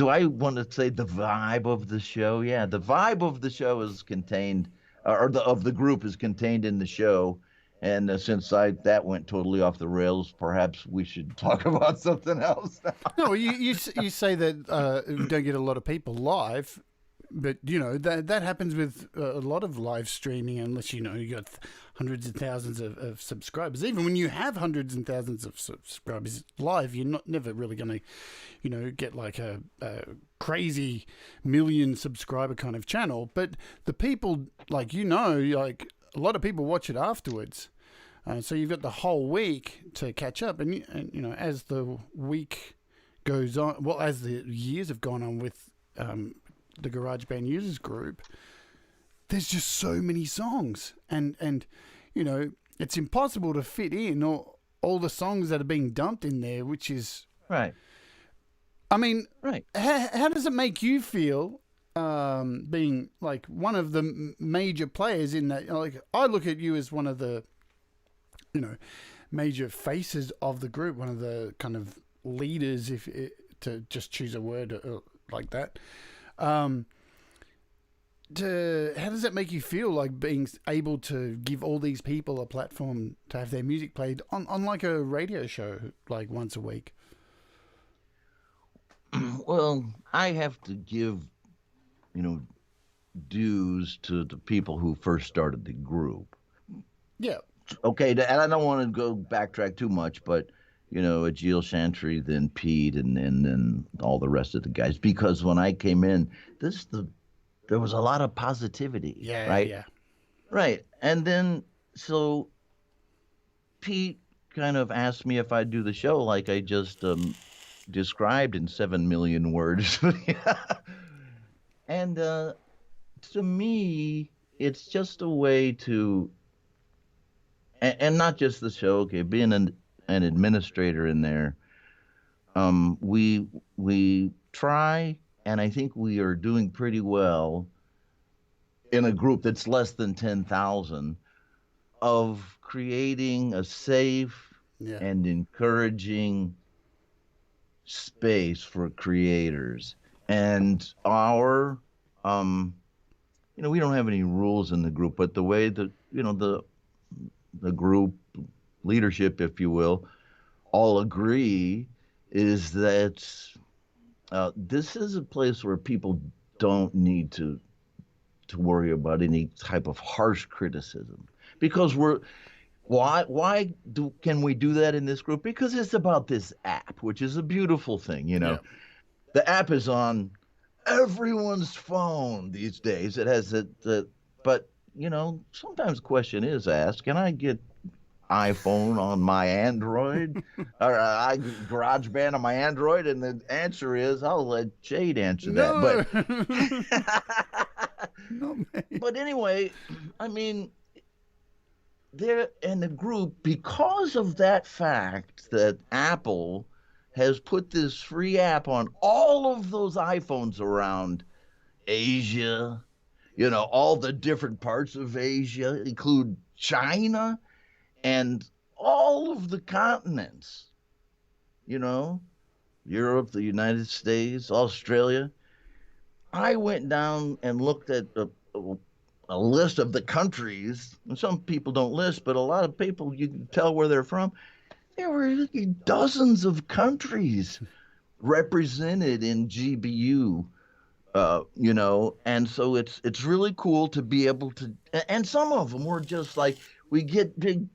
I want to say the vibe of the show? Yeah, the vibe of the show is contained, of the group is contained in the show. And since that went totally off the rails, perhaps we should talk about something else now. No, you say that we don't get a lot of people live, but that happens with a lot of live streaming, unless you got hundreds of thousands of subscribers. Even when you have hundreds and thousands of subscribers live, you're never really going to, get like a crazy million subscriber kind of channel. But the people, like a lot of people watch it afterwards. So you've got the whole week to catch up, and as the week goes on, well, as the years have gone on with the GarageBand Users Group, there's just so many songs, and it's impossible to fit in all the songs that are being dumped in there, which is Right. I mean, Right. How does it make you feel? Being like one of the major players in that, like I look at you as one of the major faces of the group, one of the kind of leaders, to just choose a word like that. How does that make you feel, like being able to give all these people a platform to have their music played on like a radio show, like once a week? Well, I have to give, dues to the people who first started the group. Yeah. Okay, and I don't want to go backtrack too much, but Agil Chantry, then Pete, and then all the rest of the guys. Because when I came in, there was a lot of positivity. Yeah. Right. Yeah. Right, and then so Pete kind of asked me if I'd do the show, like I just described in 7 million words. And to me, it's just a way to, and not just the show. Okay, being an administrator in there, we try, and I think we are doing pretty well in a group that's less than 10,000, of creating a safe and encouraging space for creators. And our we don't have any rules in the group, but the way that the group leadership, if you will, all agree is that this is a place where people don't need to worry about any type of harsh criticism, because can we do that in this group? Because it's about this app, which is a beautiful thing. The app is on everyone's phone these days. It has but sometimes the question is asked, can I get iPhone on my Android or GarageBand on my Android? And the answer is, I'll let Jade answer that. But Not me. But anyway, I mean, they're in the group because of that fact that Apple has put this free app on all of those iPhones around Asia, all the different parts of Asia, include China and all of the continents, Europe, the United States, Australia. I went down and looked at a list of the countries, and some people don't list, but a lot of people, you can tell where they're from. There were dozens of countries represented in GBU, and so it's really cool to be able to, and some of them were just like, we get big,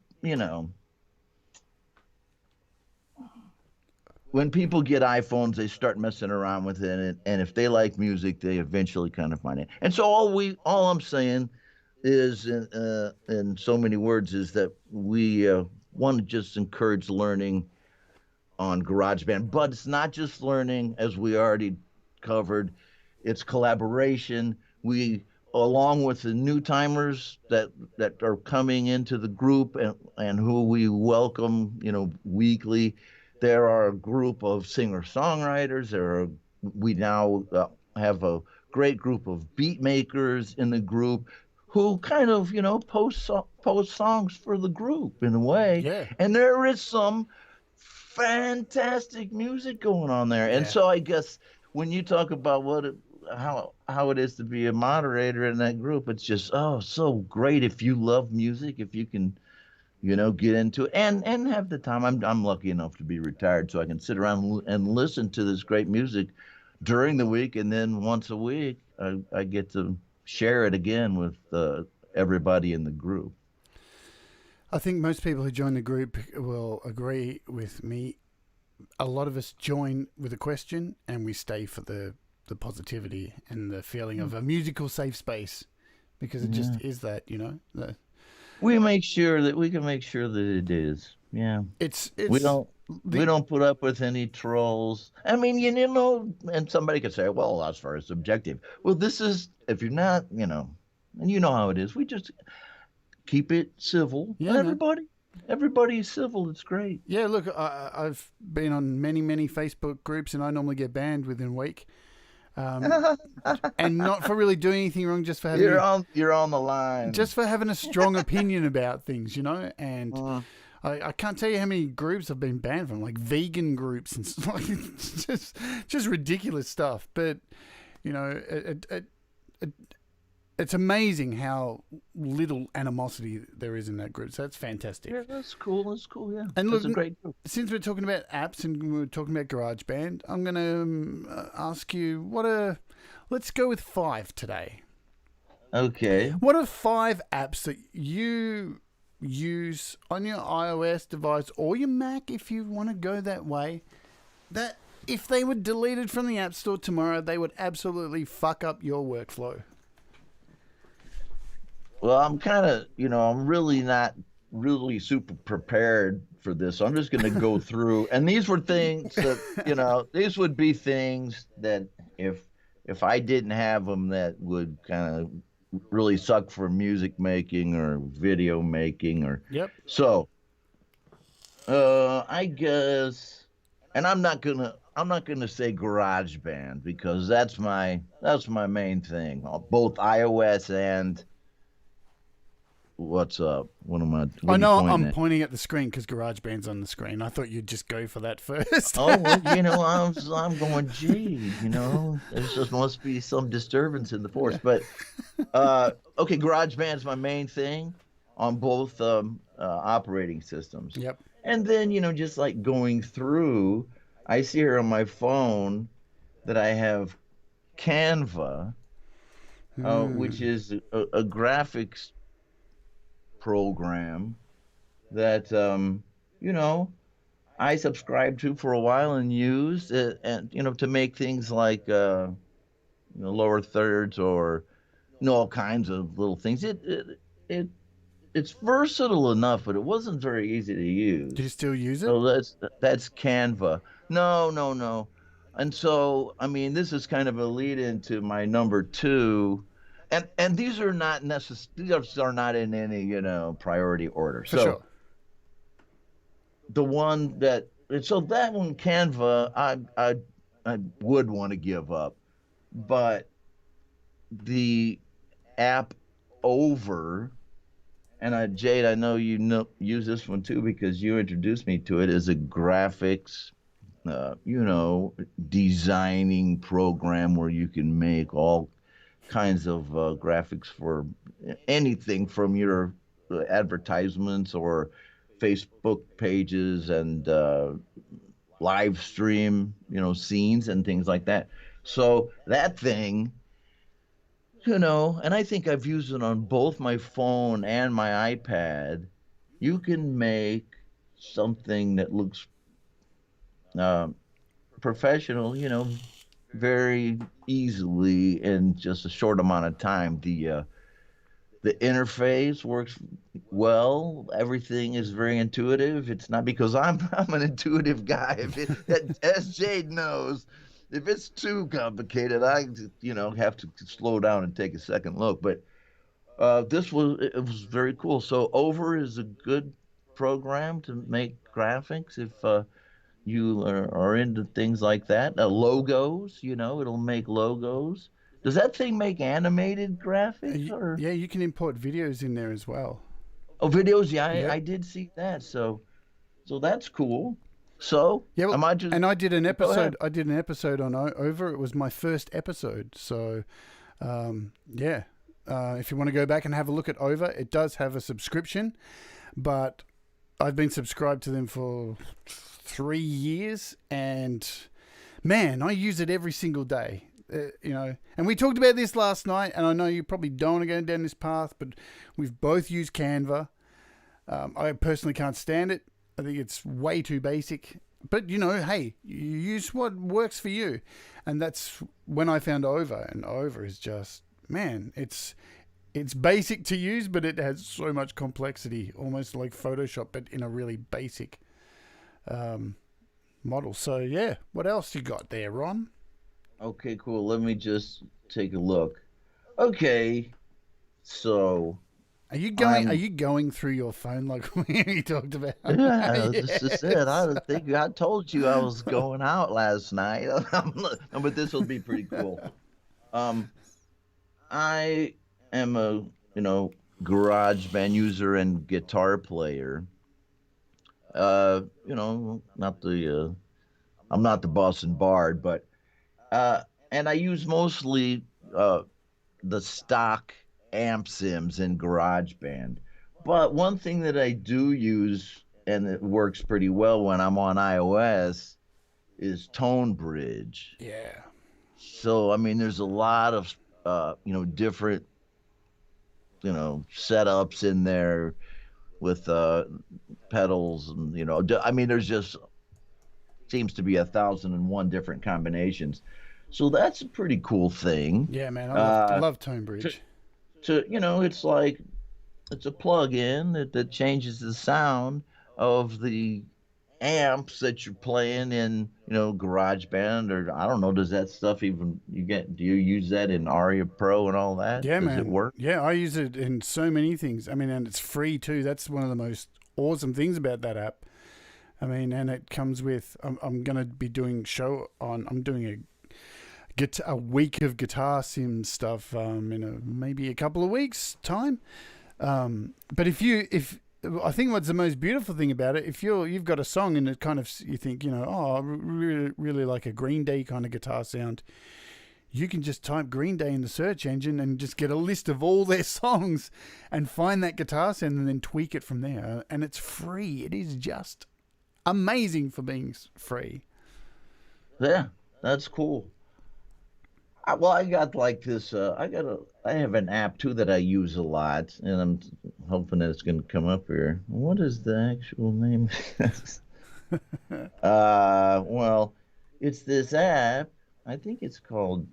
when people get iPhones, they start messing around with it, and if they like music, they eventually kind of find it. And so all I'm saying is, in so many words, is that we want to just encourage learning on GarageBand, but it's not just learning, as we already covered. It's collaboration. We, along with the new timers that are coming into the group and who we welcome, weekly. There are a group of singer-songwriters. We now have a great group of beat makers in the group who kind of, post songs for the group in a way. Yeah. And there is some fantastic music going on there. And Yeah. so I guess when you talk about how it is to be a moderator in that group, it's just, so great if you love music, if you can, get into it and have the time. I'm lucky enough to be retired, so I can sit around and listen to this great music during the week, and then once a week I get to share it again with everybody in the group. I think most people who join the group will agree with me. A lot of us join with a question, and we stay for the positivity and the feeling of a musical safe space, because it just is that, We make sure that we can make sure that it is. Yeah. It's we don't put up with any trolls. I mean, and somebody could say, well, that's very subjective. Well, this is, if you're not, and you know how it is. We just keep it civil. Yeah, Everybody's civil. It's great. Yeah, look, I've been on many, many Facebook groups, and I normally get banned within a week. And not for really doing anything wrong, just for having you're on the line, just for having a strong opinion about things, and I can't tell you how many groups have been banned from, like vegan groups and like just ridiculous stuff. But you know, it's amazing how little animosity there is in that group. So that's fantastic. Yeah, that's cool. That's cool. Yeah, And that's look, a great group. since we're talking about apps and we're talking about GarageBand, I'm going to ask you let's go with 5 today. Okay. What are 5 apps that you use on your iOS device or your Mac, if you want to go that way, that if they were deleted from the App Store tomorrow, they would absolutely fuck up your workflow? Well, I'm kind of, I'm really not really super prepared for this. So I'm just going to go through, and these were things that, these would be things that if I didn't have them, that would kind of really suck for music making or video making or. Yep. So, I guess, and I'm not gonna say GarageBand because that's my main thing. Both iOS and. What's up? What am I? I know I'm pointing at the screen because GarageBand's on the screen. I thought you'd just go for that first. Oh, well, I'm going, Jade. There just must be some disturbance in the force. But okay, GarageBand's my main thing on both operating systems. Yep. And then just like going through, I see here on my phone that I have Canva, which is a graphics program that I subscribed to for a while and used and to make things like lower thirds or all kinds of little things. It's versatile enough, but it wasn't very easy to use. Do you still use it? So that's Canva. No. And so this is kind of a lead into my number 2. And these are not these are not in any priority order. For sure. The one that one Canva I would want to give up, but the app Over, and Jade, I know you use this one too because you introduced me to it, as a graphics designing program where you can make all kinds of graphics for anything from your advertisements or Facebook pages and live stream, scenes and things like that. So that thing, and I think I've used it on both my phone and my iPad. You can make something that looks professional, very easily in just a short amount of time. The interface works well. Everything is very intuitive. It's not because I'm an intuitive guy. As Jade knows, if it's too complicated, I have to slow down and take a second look. But it was very cool. So Over is a good program to make graphics if you are into things like that. Logos, it'll make logos. Does that thing make animated graphics? Yeah, you can import videos in there as well. Oh, videos, yeah, Yep. I did see that. So that's cool. So yeah, well, I did an Go ahead. episode. I did an episode on Over. It was my first episode. So, yeah. If you want to go back and have a look at Over, it does have a subscription, but I've been subscribed to them for 3 years, and man, I use it every single day. And we talked about this last night, and I know you probably don't want to go down this path, but we've both used Canva. I personally can't stand it. I think it's way too basic. But, hey, you use what works for you. And that's when I found Over, and Over is just, man, it's basic to use, but it has so much complexity, almost like Photoshop, but in a really basic model. So, yeah, what else you got there, Ron? Okay, cool. Let me just take a look. Okay, so Are you going through your phone like we talked about? yeah, this Yes. is it. I told you I was going out last night, but this will be pretty cool. I am a GarageBand user and guitar player, Not the I'm not the Boston Bard, but uh, and I use mostly uh, the stock amp sims in GarageBand. But one thing that I do use, and it works pretty well when I'm on iOS, is Tone Bridge. Yeah. So I mean, there's a lot of different setups in there with pedals, and I mean, there's just seems to be 1,001 different combinations. So that's a pretty cool thing. Yeah, man. I Uh, love to, Tonebridge. it's like it's a plug-in that changes the sound of the amps that you're playing in, GarageBand, or I don't know, does that stuff even do you use that in Aria Pro and all that? Yeah, Does it man. work? Yeah, I use it in so many things. I mean, and it's free too. That's one of the most awesome things about that app. I mean, and it comes with. I'm going to be doing show on. I'm doing a week of guitar sim stuff in maybe a couple of weeks time. But if I think what's the most beautiful thing about it, if you've got a song and it kind of you think oh, I really like a Green Day kind of guitar sound, you can just type Green Day in the search engine and just get a list of all their songs and find that guitar sound and then tweak it from there. And it's free. It is just amazing for being free. Yeah, that's cool. Well, I got like this. I have an app too that I use a lot, and I'm hoping that it's going to come up here. What is the actual name? Well, it's this app. I think it's called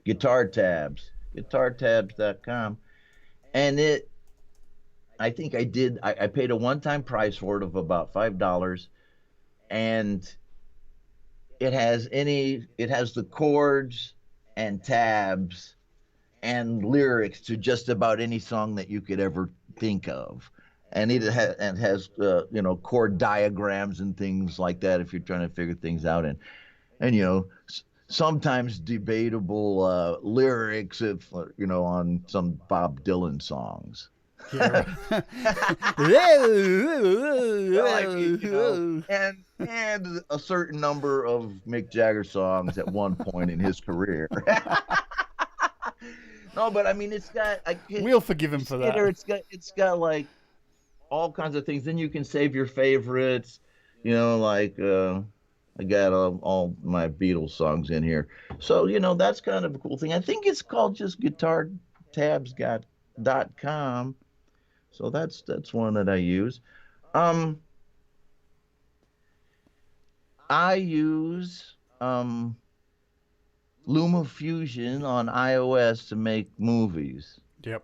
Guitar Tabs, guitartabs.com, and I think I paid a one-time price for it of about $5, and it has the chords and tabs and lyrics to just about any song that you could ever think of, and has chord diagrams and things like that if you're trying to figure things out, and sometimes debatable lyrics if on some Bob Dylan songs. Yeah. Like, and a certain number of Mick Jagger songs at one point in his career. No, but I mean, it's got. We'll forgive him for that. It's got like all kinds of things. Then you can save your favorites. Like I got all my Beatles songs in here. So that's kind of a cool thing. I think it's called just guitartabs.com. So that's one that I use. Um, I use LumaFusion on iOS to make movies, Yep.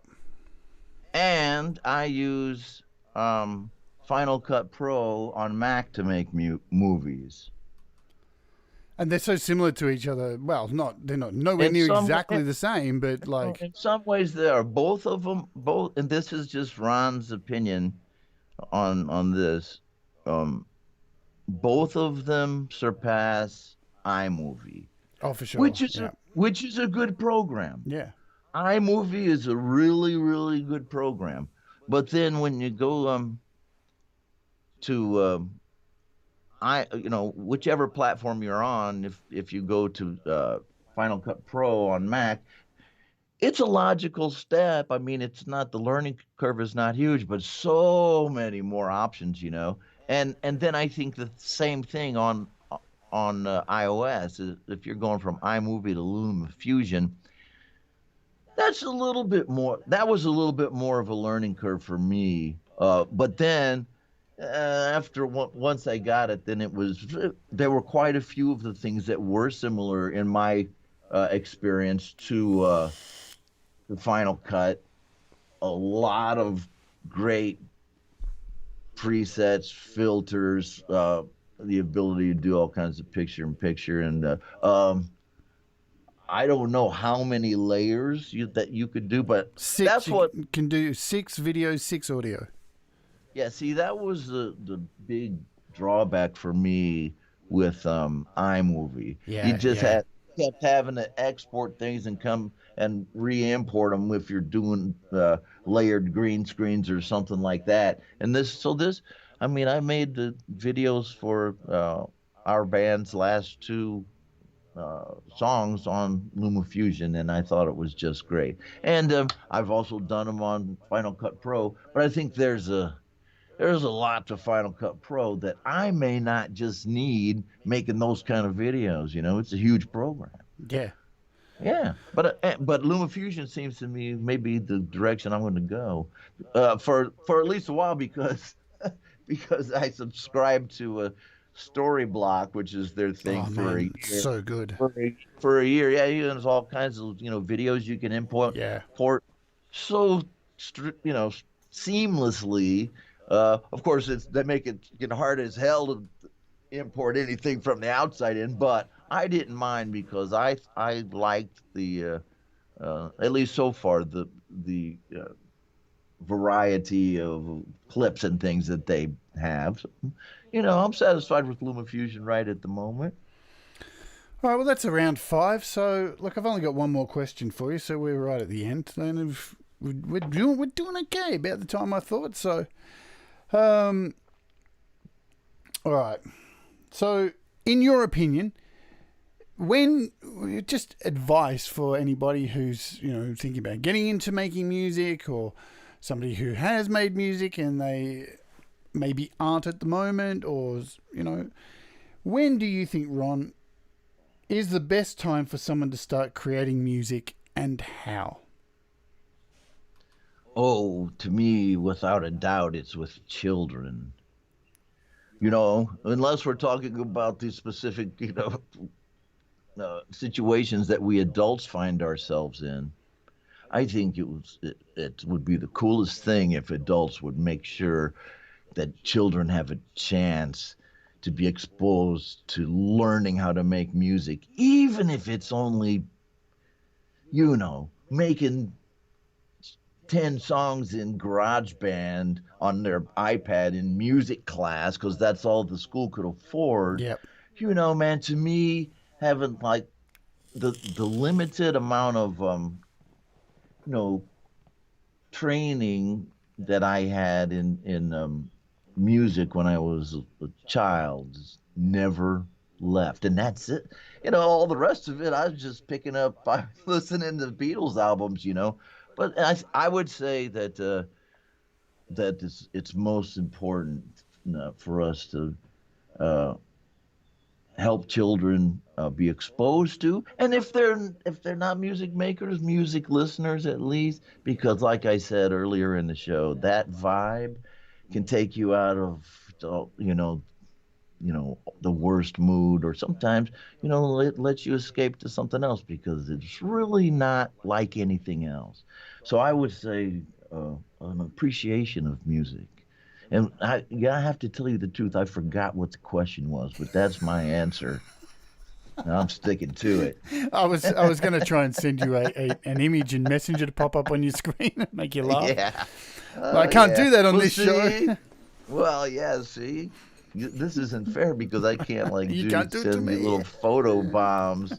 and I use Final Cut Pro on Mac to make movies. And they're so similar to each other. Well, they're not nowhere In near some exactly the same, but like, in some ways they are. Both of them, and this is just Ron's opinion on this. Um, Both of them surpass iMovie, oh, for sure. which is Yeah. a good program. Yeah. iMovie is a really, really good program. But then when you go to whichever platform you're on, if you go to Final Cut Pro on Mac, it's a logical step. I mean, it's not, the learning curve is not huge, but so many more options. And then I think the same thing on iOS. If you're going from iMovie to LumaFusion, that's a little bit more. That was a little bit more of a learning curve for me. But then once I got it, then there were quite a few of the things that were similar in my experience to the Final Cut. A lot of great presets, filters, the ability to do all kinds of picture-in-picture, and I don't know how many layers that you could do, but Six. You can do 6 videos, 6 audio. Yeah, see, that was the big drawback for me with iMovie. Yeah, You just yeah. kept having to export things and come and re-import them if you're doing layered green screens or something like that. And this, I mean, I made the videos for our band's last two songs on LumaFusion, and I thought it was just great. And I've also done them on Final Cut Pro, but I think there's a lot to Final Cut Pro that I may not just need making those kind of videos. You know, it's a huge program. Yeah. Yeah, but LumaFusion seems to me maybe the direction I'm going to go for at least a while because because I subscribe to a Storyblock, which is their thing Oh for a man, it's year. so good. For a year, yeah, there's all kinds of videos you can import Yeah. port so seamlessly. Of course, that make it hard as hell to import anything from the outside in, but I didn't mind because I liked the at least so far the variety of clips and things that they have. So, I'm satisfied with LumaFusion right at the moment. All right, well, that's around 5. So, look, I've only got one more question for you. So we're right at the end. And we're doing okay about the time I thought. So, all right. So, in your opinion, just advice for anybody who's thinking about getting into making music, or somebody who has made music and they maybe aren't at the moment, or when do you think, Ron, is the best time for someone to start creating music, and how? Oh, to me, without a doubt, it's with children. Unless we're talking about these specific, situations that we adults find ourselves in. I think it would be the coolest thing if adults would make sure that children have a chance to be exposed to learning how to make music, even if it's only, making 10 songs in GarageBand on their iPad in music class, because that's all the school could afford. Yep. Man, to me, having like the limited amount of you know training that I had in music when I was a child is never left, and that's it. All the rest of it, I was just picking up by listening to Beatles albums. But I would say that it's most important for us to uh, help children be exposed to, and if they're not music makers, music listeners at least, because like I said earlier in the show, that vibe can take you out of the worst mood, or sometimes it lets you escape to something else because it's really not like anything else. So I would say an appreciation of music. And I have to tell you the truth, I forgot what the question was, but that's my answer. And I'm sticking to it. I was going to try and send you an image in Messenger to pop up on your screen and make you laugh. Yeah. But I can't do that on Well, this show. see? Well, yeah, see? This isn't fair because I can't You can't do it to send me me. little photo bombs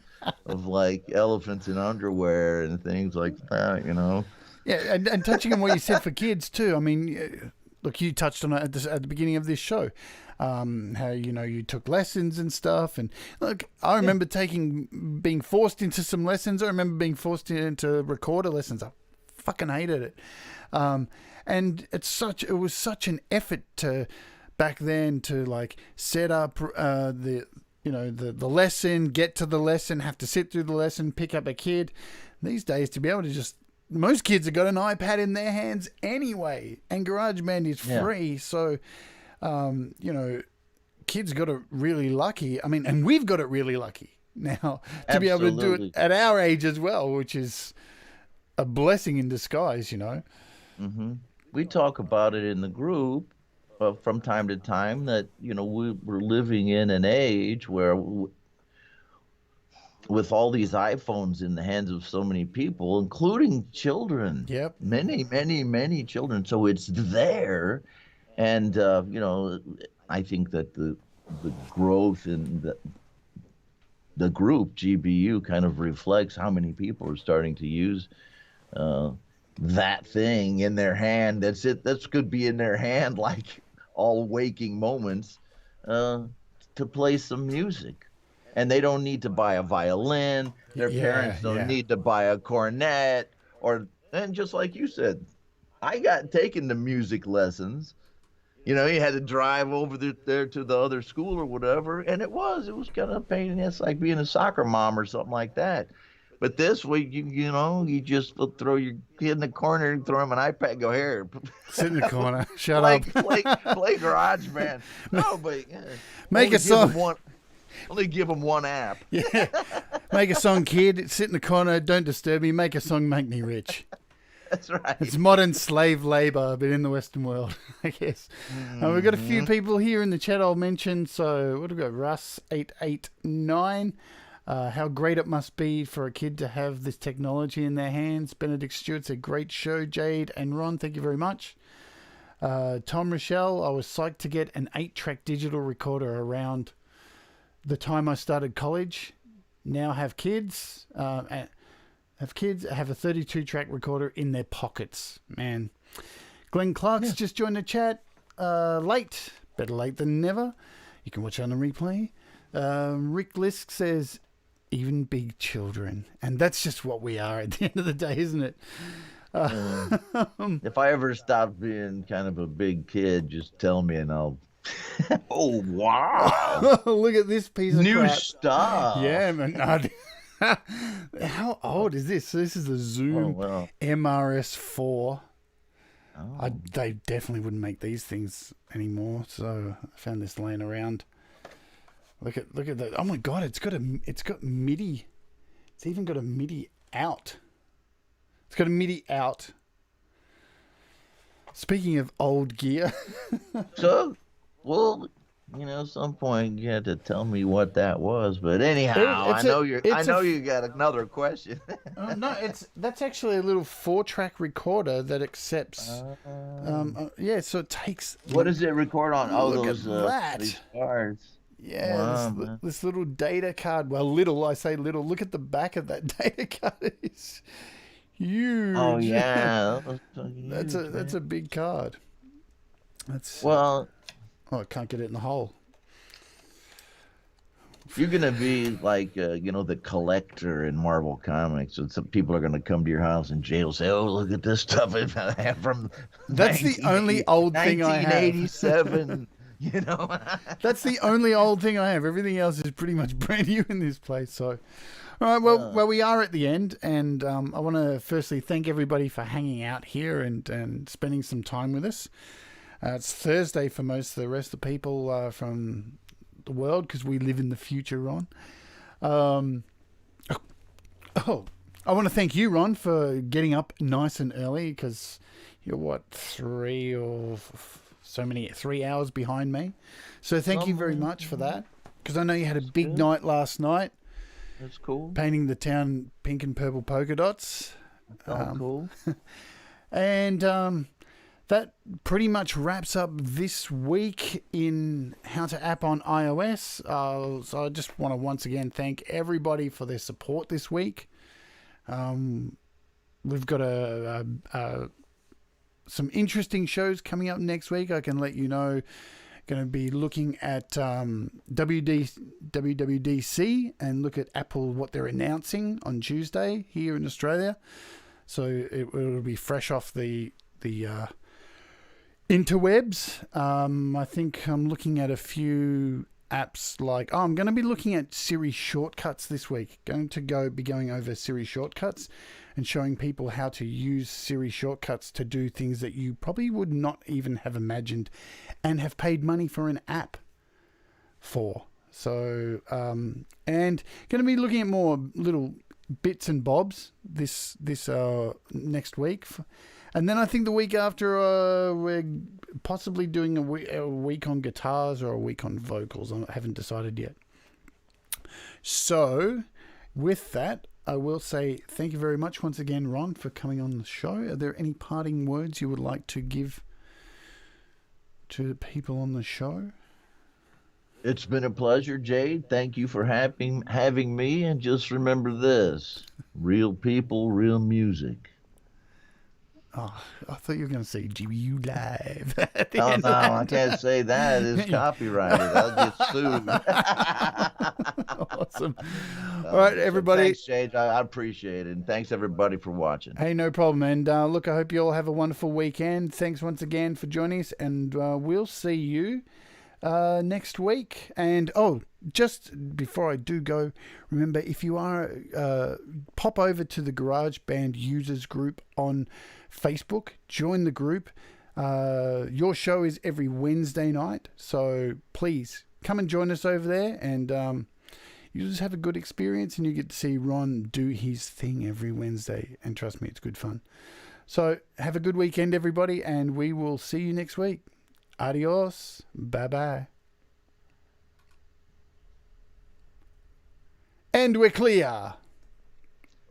of like elephants in underwear and things like that. Yeah, and touching on what you said for kids too. I mean, look, you touched on it at the beginning of this show. How you took lessons and stuff, and look, I remember being forced into some lessons. I remember being forced into recorder lessons. I fucking hated it, and it was such an effort to back then to like set up the lesson, get to the lesson, have to sit through the lesson, pick up a kid. These days, to be able to most kids have got an iPad in their hands anyway, and GarageBand is free. So, kids got it really lucky. I mean, and we've got it really lucky now to be able to do it at our age as well, which is a blessing in disguise, Hmm. We talk about it in the group from time to time that, we're living in an age where with all these iPhones in the hands of so many people, including children. Yep. Many, many, many children. So it's there. And, I think that the growth in the group GBU kind of reflects how many people are starting to use uh, that thing in their hand. That's it. That's could be in their hand like all waking moments uh, to play some music. And they don't need to buy a violin. Their Yeah, parents don't yeah. need to buy a cornet. And just like you said, I got taken to music lessons. You had to drive over there to the other school or whatever, and it was kind of a pain in the ass, like being a soccer mom or something like that. But this way, you just throw your kid in the corner and throw him an iPad, and go here, Sit in the corner. Shut play up. play GarageBand. No, but Make only a song. only give them one app. Yeah. Make a song, kid. Sit in the corner. Don't disturb me. Make a song. Make me rich. That's right. It's modern slave labor, but in the Western world, I guess. We've got a few people here in the chat I'll mention. So, what have we got? Russ889. How great it must be for a kid to have this technology in their hands. Benedict Stewart said, great show, Jade and Ron. Thank you very much. Tom Rochelle, I was psyched to get an 8-track digital recorder around the time I started college. Now have kids. Have a 32-track recorder in their pockets. Man. Glenn Clark's just joined the chat. Late. Better late than never. You can watch it on the replay. Rick Liske says, even big children. And that's just what we are at the end of the day, isn't it? If I ever stop being kind of a big kid, just tell me and I'll... Oh, wow. Look at this piece of New crap. stuff. Yeah, man. How old is this? So this is the Zoom MRS4. They definitely wouldn't make these things anymore. So I found this laying around. Look at that! Oh my god, it's got MIDI. It's even got a MIDI out. It's got a MIDI out. Speaking of old gear, So, well, at some point you had to tell me what that was. But anyhow, I know you got another question. no, that's actually a little 4-track recorder that accepts. So it takes. What does it record on? Oh, Look those at that. these cards. Yeah, Wow, this little data card. Well, little, I say little. Look at the back of that data card. It's huge. Oh yeah, that's a big card. Well, I can't get it in the hole. you're gonna be like the collector in Marvel Comics, and some people are gonna come to your house and jail say, "Oh, look at this stuff I have from." That's the only old thing I have. 1987. That's the only old thing I have. Everything else is pretty much brand new in this place. So, all right. Well, we are at the end, and I want to firstly thank everybody for hanging out here and spending some time with us. It's Thursday for most of the rest of the people from the world because we live in the future, Ron. I want to thank you, Ron, for getting up nice and early because you're 3 hours behind me. So thank you very much for that because I know you had a big night last night. That's cool. Painting the town pink and purple polka dots. Cool. And that pretty much wraps up this week in How to App on iOS. So I just want to once again thank everybody for their support this week. We've got some interesting shows coming up next week. I can let you know. Going to be looking at WWDC and look at Apple, what they're announcing on Tuesday here in Australia. So it will be fresh off the interwebs. I think I'm looking at a few apps like, I'm going to be looking at Siri shortcuts this week. Going to be going over Siri shortcuts and showing people how to use Siri shortcuts to do things that you probably would not even have imagined and have paid money for an app for. So, and going to be looking at more little bits and bobs this next week. And then I think the week after, we're possibly doing a week on guitars or a week on vocals. I haven't decided yet. So, with that, I will say thank you very much once again, Ron, for coming on the show. Are there any parting words you would like to give to the people on the show? It's been a pleasure, Jade. Thank you for having me. And just remember this: real people, real music. Oh, I thought you were going to say GBU Live at the Oh end no, of I that. can't say that. It's copyrighted. I'll get sued. Awesome. All right, So everybody. thanks, Jade. I appreciate it, and thanks everybody for watching. Hey, no problem. And look, I hope you all have a wonderful weekend. Thanks once again for joining us, and we'll see you next week. And just before I do go, remember, if you are, pop over to the GarageBand Users group on Facebook, join the group. Your show is every Wednesday night, so please come and join us over there, and you just have a good experience, and you get to see Ron do his thing every Wednesday, and trust me, it's good fun. So have a good weekend, everybody, and we will see you next week. Adios. Bye-bye. And we're clear.